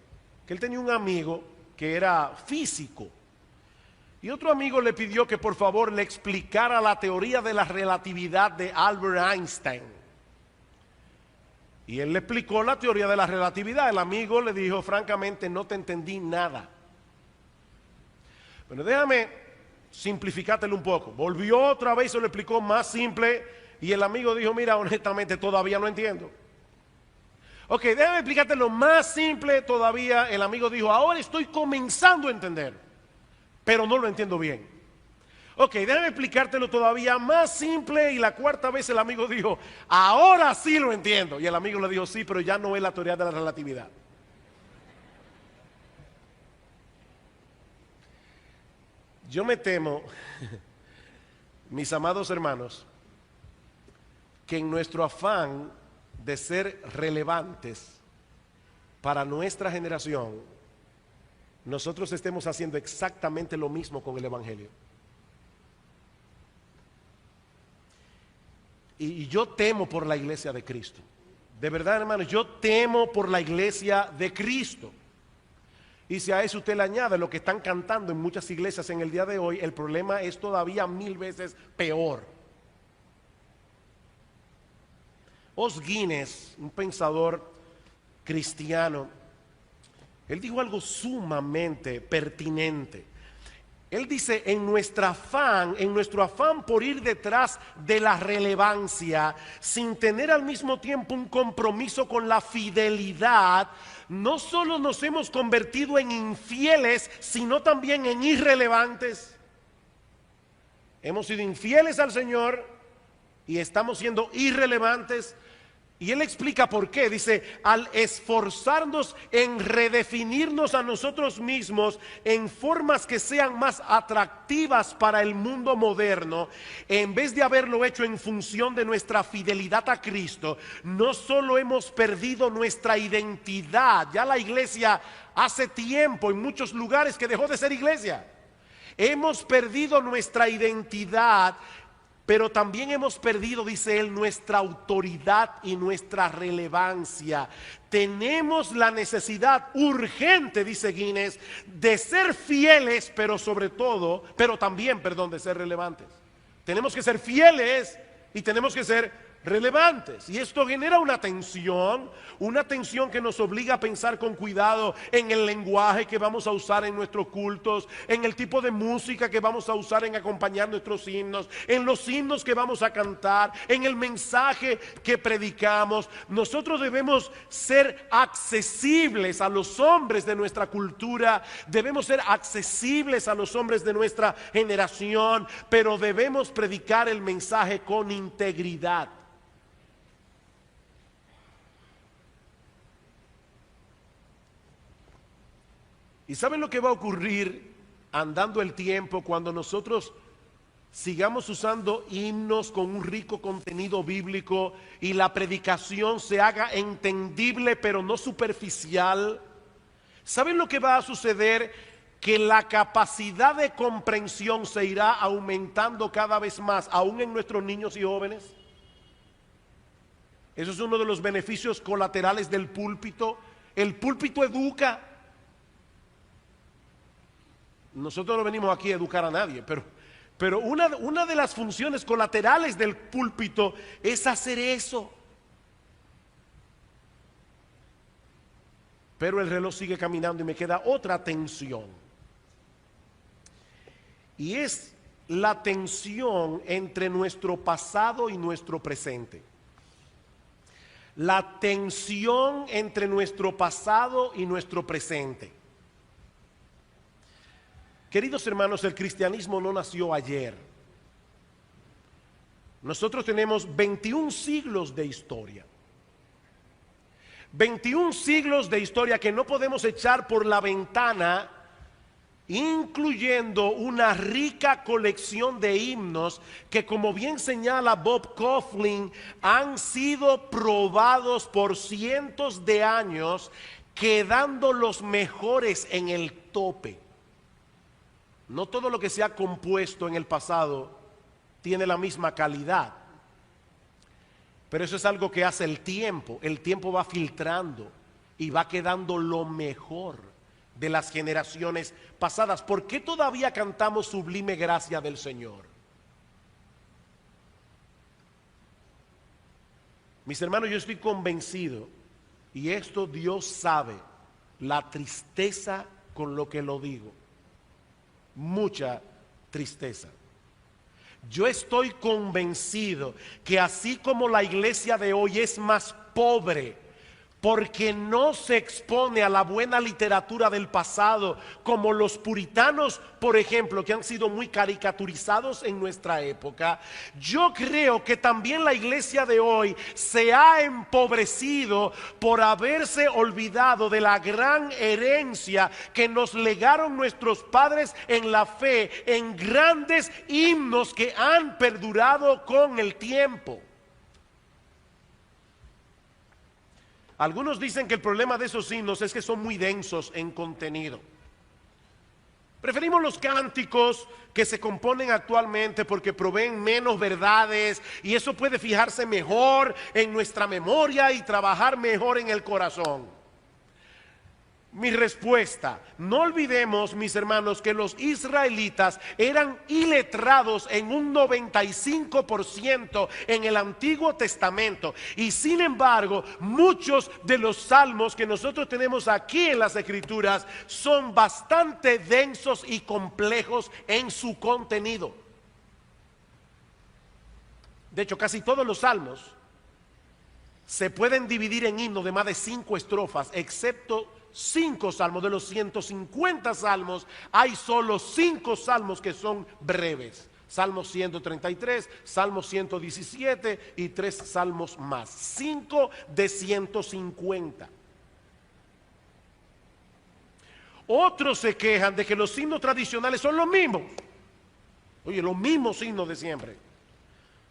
que él tenía un amigo que era físico, y otro amigo le pidió que por favor le explicara la teoría de la relatividad de Albert Einstein. Y él le explicó la teoría de la relatividad. El amigo le dijo: francamente, no te entendí nada. Bueno, déjame simplificártelo un poco. Volvió otra vez y se lo explicó más simple, y el amigo dijo: mira, honestamente todavía no entiendo. Ok, déjame explicártelo más simple todavía. El amigo dijo: ahora estoy comenzando a entender, pero no lo entiendo bien. Ok, déjame explicártelo todavía más simple. Y la cuarta vez el amigo dijo: ahora sí lo entiendo. Y el amigo le dijo: sí, pero ya no es la teoría de la relatividad. Yo me temo, mis amados hermanos, que en nuestro afán de ser relevantes para nuestra generación, nosotros estemos haciendo exactamente lo mismo con el evangelio. Y yo temo por la iglesia de Cristo. De verdad, hermanos, yo temo por la iglesia de Cristo. Y si a eso usted le añade lo que están cantando en muchas iglesias en el día de hoy, el problema es todavía 1000 veces peor. Os Guinness, un pensador cristiano, él dijo algo sumamente pertinente. Él dice: en nuestro afán por ir detrás de la relevancia, sin tener al mismo tiempo un compromiso con la fidelidad, no solo nos hemos convertido en infieles, sino también en irrelevantes. Hemos sido infieles al Señor y estamos siendo irrelevantes. Y él explica por qué. Dice: al esforzarnos en redefinirnos a nosotros mismos en formas que sean más atractivas para el mundo moderno, en vez de haberlo hecho en función de nuestra fidelidad a Cristo, no solo hemos perdido nuestra identidad. Ya la iglesia hace tiempo en muchos lugares que dejó de ser iglesia. Hemos perdido nuestra identidad, pero también hemos perdido, dice él, nuestra autoridad y nuestra relevancia. Tenemos la necesidad urgente, dice Guinness, de ser fieles, pero también, de ser relevantes. Tenemos que ser fieles y tenemos que ser relevantes. Y esto genera una tensión que nos obliga a pensar con cuidado en el lenguaje que vamos a usar en nuestros cultos, en el tipo de música que vamos a usar en acompañar nuestros himnos, en los himnos que vamos a cantar, en el mensaje que predicamos. Nosotros debemos ser accesibles a los hombres de nuestra cultura, debemos ser accesibles a los hombres de nuestra generación, pero debemos predicar el mensaje con integridad. ¿Y saben lo que va a ocurrir andando el tiempo cuando nosotros sigamos usando himnos con un rico contenido bíblico y la predicación se haga entendible pero no superficial? ¿Saben lo que va a suceder? Que la capacidad de comprensión se irá aumentando cada vez más, aún en nuestros niños y jóvenes. Eso es uno de los beneficios colaterales del púlpito. El púlpito educa. Nosotros no venimos aquí a educar a nadie, pero una de las funciones colaterales del púlpito es hacer eso. Pero el reloj sigue caminando y me queda otra tensión. Y es la tensión entre nuestro pasado y nuestro presente. La tensión entre nuestro pasado y nuestro presente. Queridos hermanos, el cristianismo no nació ayer. Nosotros tenemos 21 siglos de historia. 21 siglos de historia que no podemos echar por la ventana, incluyendo una rica colección de himnos que, como bien señala Bob Coughlin, han sido probados por cientos de años, quedando los mejores en el tope. No todo lo que se ha compuesto en el pasado tiene la misma calidad. Pero eso es algo que hace el tiempo. El tiempo va filtrando y va quedando lo mejor de las generaciones pasadas. ¿Por qué todavía cantamos Sublime Gracia del Señor? Mis hermanos, yo estoy convencido, y esto Dios sabe, la tristeza con lo que lo digo. Mucha tristeza. Yo estoy convencido que así como la iglesia de hoy es más pobre porque no se expone a la buena literatura del pasado, como los puritanos, por ejemplo, que han sido muy caricaturizados en nuestra época, yo creo que también la iglesia de hoy se ha empobrecido por haberse olvidado de la gran herencia que nos legaron nuestros padres en la fe, en grandes himnos que han perdurado con el tiempo. Algunos dicen que el problema de esos himnos es que son muy densos en contenido. Preferimos los cánticos que se componen actualmente porque proveen menos verdades y eso puede fijarse mejor en nuestra memoria y trabajar mejor en el corazón. Mi respuesta: no olvidemos, mis hermanos, que los israelitas eran iletrados en un 95% en el Antiguo Testamento, y sin embargo muchos de los salmos que nosotros tenemos aquí en las Escrituras son bastante densos y complejos en su contenido. De hecho, casi todos los salmos se pueden dividir en himnos de más de 5 estrofas, excepto 5 salmos. De los 150 salmos, hay solo 5 salmos que son breves. Salmo 133, Salmo 117 y 3 salmos más. 5 de 150. Otros se quejan de que los himnos tradicionales son los mismos. Oye, los mismos himnos de siempre.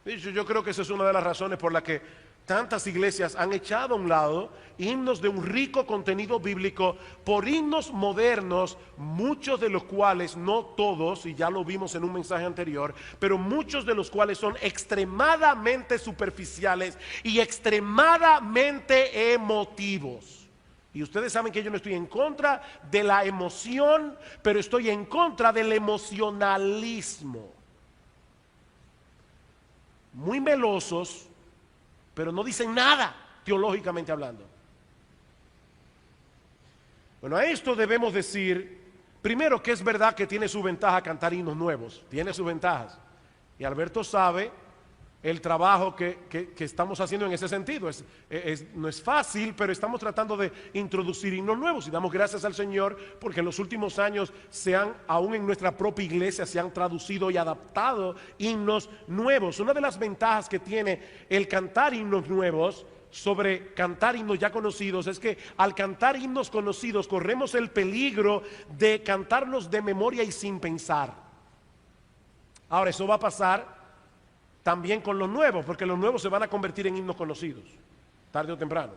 Yo creo que esa es una de las razones por las que tantas iglesias han echado a un lado himnos de un rico contenido bíblico por himnos modernos, muchos de los cuales, no todos, y ya lo vimos en un mensaje anterior, pero muchos de los cuales son extremadamente superficiales y extremadamente emotivos. Y ustedes saben que yo no estoy en contra de la emoción, pero estoy en contra del emocionalismo. Muy melosos, pero no dicen nada teológicamente hablando. Bueno, a esto debemos decir, primero, que es verdad que tiene su ventaja cantar himnos nuevos, tiene sus ventajas. Y Alberto sabe el trabajo que estamos haciendo en ese sentido. No es fácil, pero estamos tratando de introducir himnos nuevos y damos gracias al Señor porque en los últimos años aún en nuestra propia iglesia se han traducido y adaptado himnos nuevos. Una de las ventajas que tiene el cantar himnos nuevos sobre cantar himnos ya conocidos es que al cantar himnos conocidos corremos el peligro de cantarlos de memoria y sin pensar. Ahora, eso va a pasar también con los nuevos, porque los nuevos se van a convertir en himnos conocidos, tarde o temprano.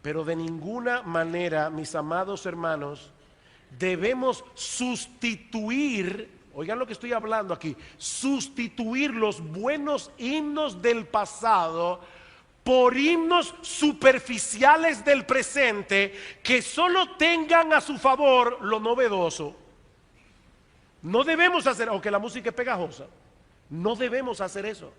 Pero de ninguna manera, mis amados hermanos, debemos sustituir, oigan lo que estoy hablando aquí, sustituir los buenos himnos del pasado por himnos superficiales del presente que solo tengan a su favor lo novedoso. No debemos hacer, aunque la música es pegajosa, no debemos hacer eso.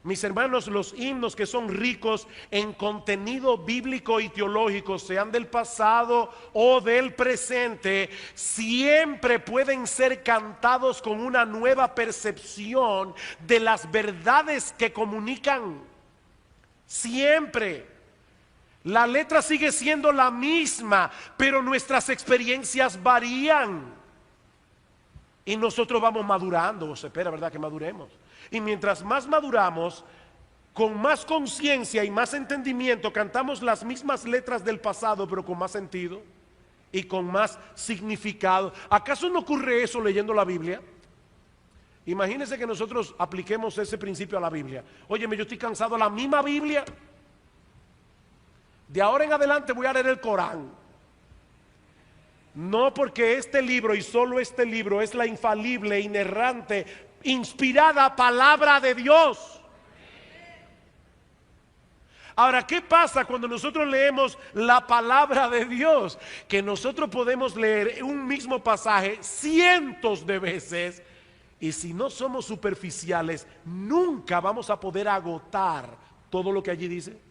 Mis hermanos, los himnos que son ricos en contenido bíblico y teológico, sean del pasado o del presente, siempre pueden ser cantados con una nueva percepción de las verdades que comunican. Siempre. La letra sigue siendo la misma, pero nuestras experiencias varían. Y nosotros vamos madurando, se espera, ¿verdad?, que maduremos. Y mientras más maduramos, con más conciencia y más entendimiento, cantamos las mismas letras del pasado, pero con más sentido y con más significado. ¿Acaso no ocurre eso leyendo la Biblia? Imagínense que nosotros apliquemos ese principio a la Biblia. Óyeme, yo estoy cansado de la misma Biblia. De ahora en adelante voy a leer el Corán. No, porque este libro y solo este libro es la infalible, inerrante, inspirada palabra de Dios. Ahora, ¿qué pasa cuando nosotros leemos la palabra de Dios? Que nosotros podemos leer un mismo pasaje cientos de veces, y si no somos superficiales, nunca vamos a poder agotar todo lo que allí dice.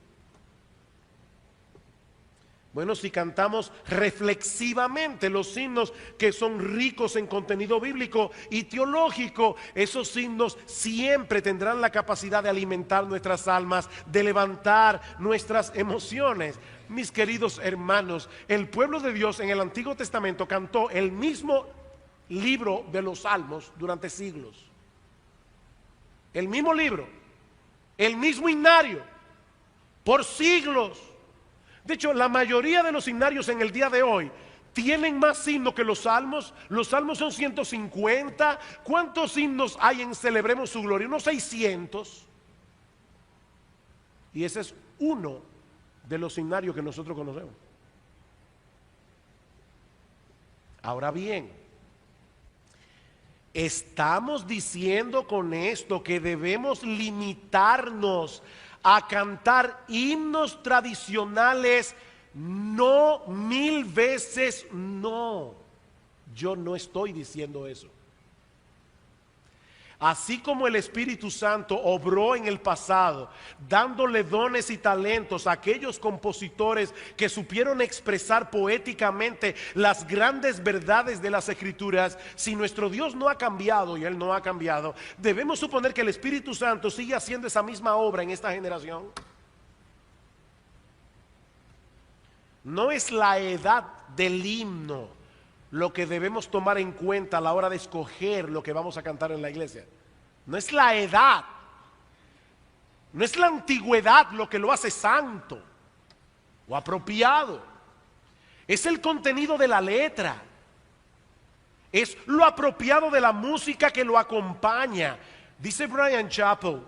Bueno, si cantamos reflexivamente los himnos que son ricos en contenido bíblico y teológico, esos himnos siempre tendrán la capacidad de alimentar nuestras almas, de levantar nuestras emociones. Mis queridos hermanos, el pueblo de Dios en el Antiguo Testamento cantó el mismo libro de los Salmos durante siglos. El mismo libro, el mismo himnario, por siglos. De hecho, la mayoría de los himnarios en el día de hoy tienen más himnos que los salmos. Los salmos son 150. ¿Cuántos himnos hay en Celebremos su Gloria? Unos 600. Y ese es uno de los himnarios que nosotros conocemos. Ahora bien, estamos diciendo con esto que debemos limitarnos a cantar himnos tradicionales. No, 1000 veces no. Yo no estoy diciendo eso. Así como el Espíritu Santo obró en el pasado, dándole dones y talentos a aquellos compositores que supieron expresar poéticamente las grandes verdades de las Escrituras, si nuestro Dios no ha cambiado, y Él no ha cambiado, debemos suponer que el Espíritu Santo sigue haciendo esa misma obra en esta generación. No es la edad del himno lo que debemos tomar en cuenta a la hora de escoger lo que vamos a cantar en la iglesia. No es la edad, no es la antigüedad lo que lo hace santo o apropiado. Es el contenido de la letra, es lo apropiado de la música que lo acompaña. Dice Bryan Chapell,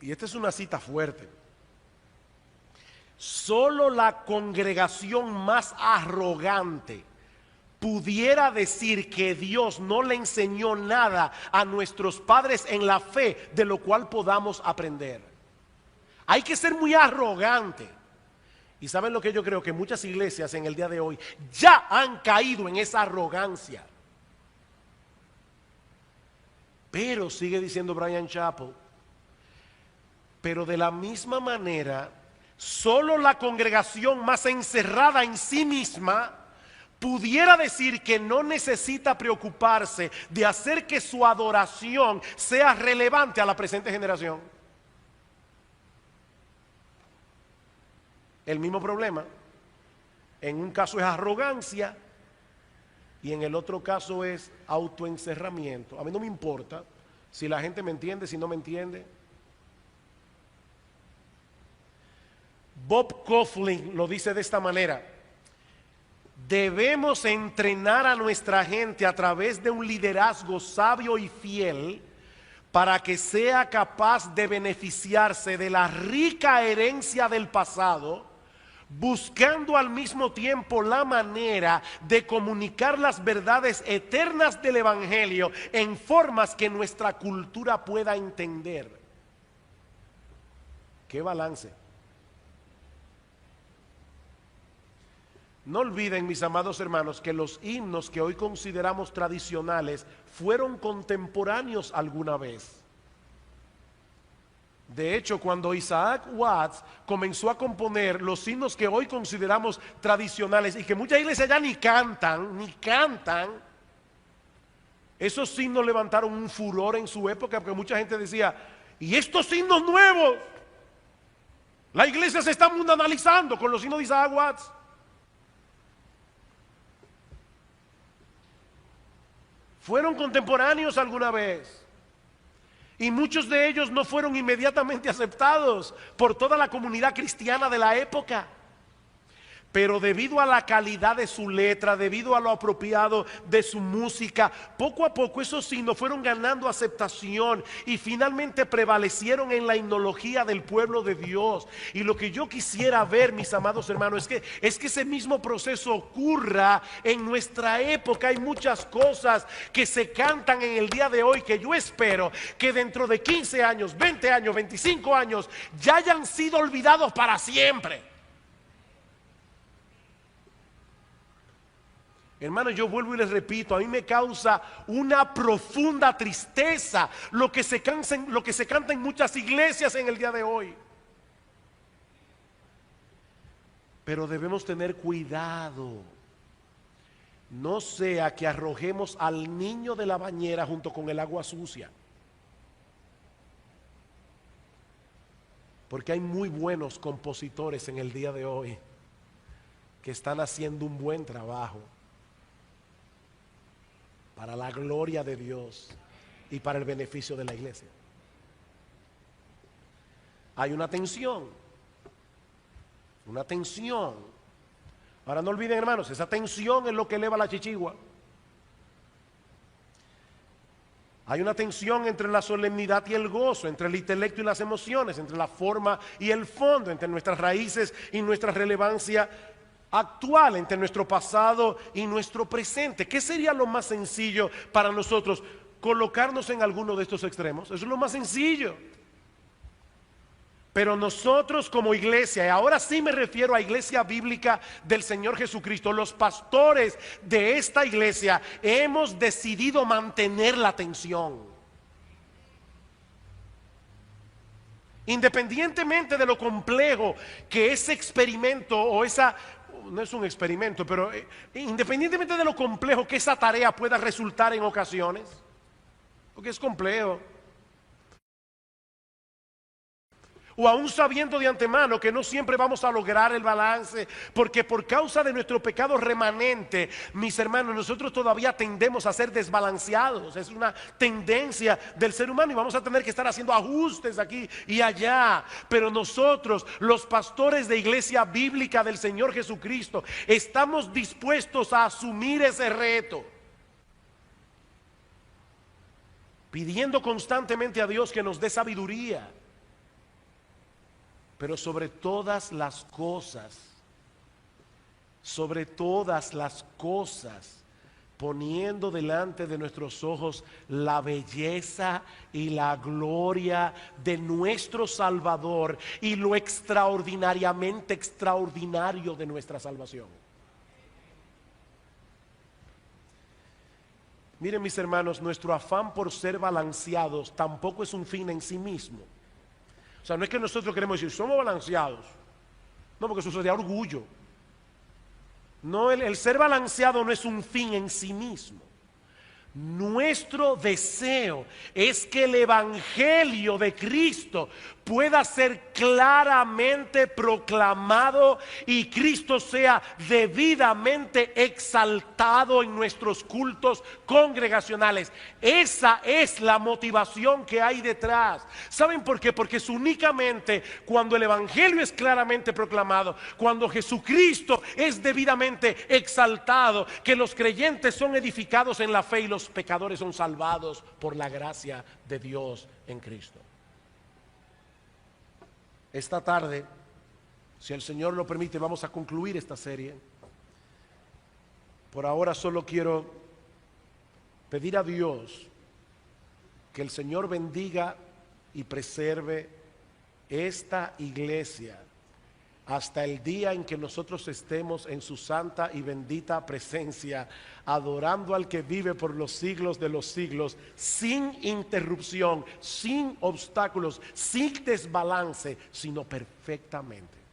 y esta es una cita fuerte: solo la congregación más arrogante pudiera decir que Dios no le enseñó nada a nuestros padres en la fe de lo cual podamos aprender. Hay que ser muy arrogante. Y ¿saben lo que yo creo? Que muchas iglesias en el día de hoy ya han caído en esa arrogancia. Pero sigue diciendo Bryan Chapell, pero de la misma manera, solo la congregación más encerrada en sí misma pudiera decir que no necesita preocuparse de hacer que su adoración sea relevante a la presente generación. El mismo problema. En un caso es arrogancia y en el otro caso es autoencerramiento. A mí no me importa si la gente me entiende, si no me entiende. Bob Kauflin lo dice de esta manera: debemos entrenar a nuestra gente a través de un liderazgo sabio y fiel para que sea capaz de beneficiarse de la rica herencia del pasado, buscando al mismo tiempo la manera de comunicar las verdades eternas del Evangelio en formas que nuestra cultura pueda entender. ¡Qué balance! No olviden, mis amados hermanos, que los himnos que hoy consideramos tradicionales fueron contemporáneos alguna vez. De hecho, cuando Isaac Watts comenzó a componer los himnos que hoy consideramos tradicionales y que muchas iglesias ya ni cantan, esos himnos levantaron un furor en su época porque mucha gente decía, ¿y estos himnos nuevos? La iglesia se está mundanalizando con los himnos de Isaac Watts. Fueron contemporáneos alguna vez. Y muchos de ellos no fueron inmediatamente aceptados por toda la comunidad cristiana de la época. Pero debido a la calidad de su letra, debido a lo apropiado de su música, poco a poco esos himnos fueron ganando aceptación y finalmente prevalecieron en la himnología del pueblo de Dios. Y lo que yo quisiera ver, mis amados hermanos, es que ese mismo proceso ocurra en nuestra época. Hay muchas cosas que se cantan en el día de hoy que yo espero que dentro de 15 años, 20 años, 25 años ya hayan sido olvidados para siempre. Hermanos, yo vuelvo y les repito, a mí me causa una profunda tristeza lo que se canta en muchas iglesias en el día de hoy. Pero debemos tener cuidado, no sea que arrojemos al niño de la bañera junto con el agua sucia. Porque hay muy buenos compositores en el día de hoy que están haciendo un buen trabajo para la gloria de Dios y para el beneficio de la iglesia. Hay una tensión. Ahora no olviden, hermanos, esa tensión es lo que eleva la chichigua. Hay una tensión entre la solemnidad y el gozo, entre el intelecto y las emociones, entre la forma y el fondo, entre nuestras raíces y nuestra relevancia actual, entre nuestro pasado y nuestro presente. ¿Qué sería lo más sencillo para nosotros? Colocarnos en alguno de estos extremos. Eso es lo más sencillo. Pero nosotros como iglesia, y ahora sí me refiero a iglesia bíblica del Señor Jesucristo, los pastores de esta iglesia hemos decidido mantener la tensión. Independientemente de lo complejo que ese experimento o esa... no es un experimento, pero independientemente de lo complejo que esa tarea pueda resultar en ocasiones, porque es complejo, o aún sabiendo de antemano que no siempre vamos a lograr el balance, porque por causa de nuestro pecado remanente, mis hermanos, nosotros todavía tendemos a ser desbalanceados. Es una tendencia del ser humano y vamos a tener que estar haciendo ajustes aquí y allá. Pero nosotros, los pastores de iglesia bíblica del Señor Jesucristo, estamos dispuestos a asumir ese reto, pidiendo constantemente a Dios que nos dé sabiduría. Pero sobre todas las cosas, poniendo delante de nuestros ojos la belleza y la gloria de nuestro Salvador y lo extraordinariamente extraordinario de nuestra salvación. Miren, mis hermanos, nuestro afán por ser balanceados tampoco es un fin en sí mismo. O sea, no es que nosotros queremos decir, somos balanceados. No, porque eso sería orgullo. No, el ser balanceado no es un fin en sí mismo. Nuestro deseo es que el Evangelio de Cristo pueda ser claramente proclamado y Cristo sea debidamente exaltado en nuestros cultos congregacionales. Esa es la motivación que hay detrás. ¿Saben por qué? Porque es únicamente cuando el Evangelio es claramente proclamado, cuando Jesucristo es debidamente exaltado, que los creyentes son edificados en la fe y los pecadores son salvados por la gracia de Dios en Cristo. Esta tarde Si el Señor lo permite, vamos a concluir esta serie. Por ahora solo quiero pedir a Dios que el Señor bendiga y preserve esta iglesia hasta el día en que nosotros estemos en su santa y bendita presencia, adorando al que vive por los siglos de los siglos, sin interrupción, sin obstáculos, sin desbalance, sino perfectamente.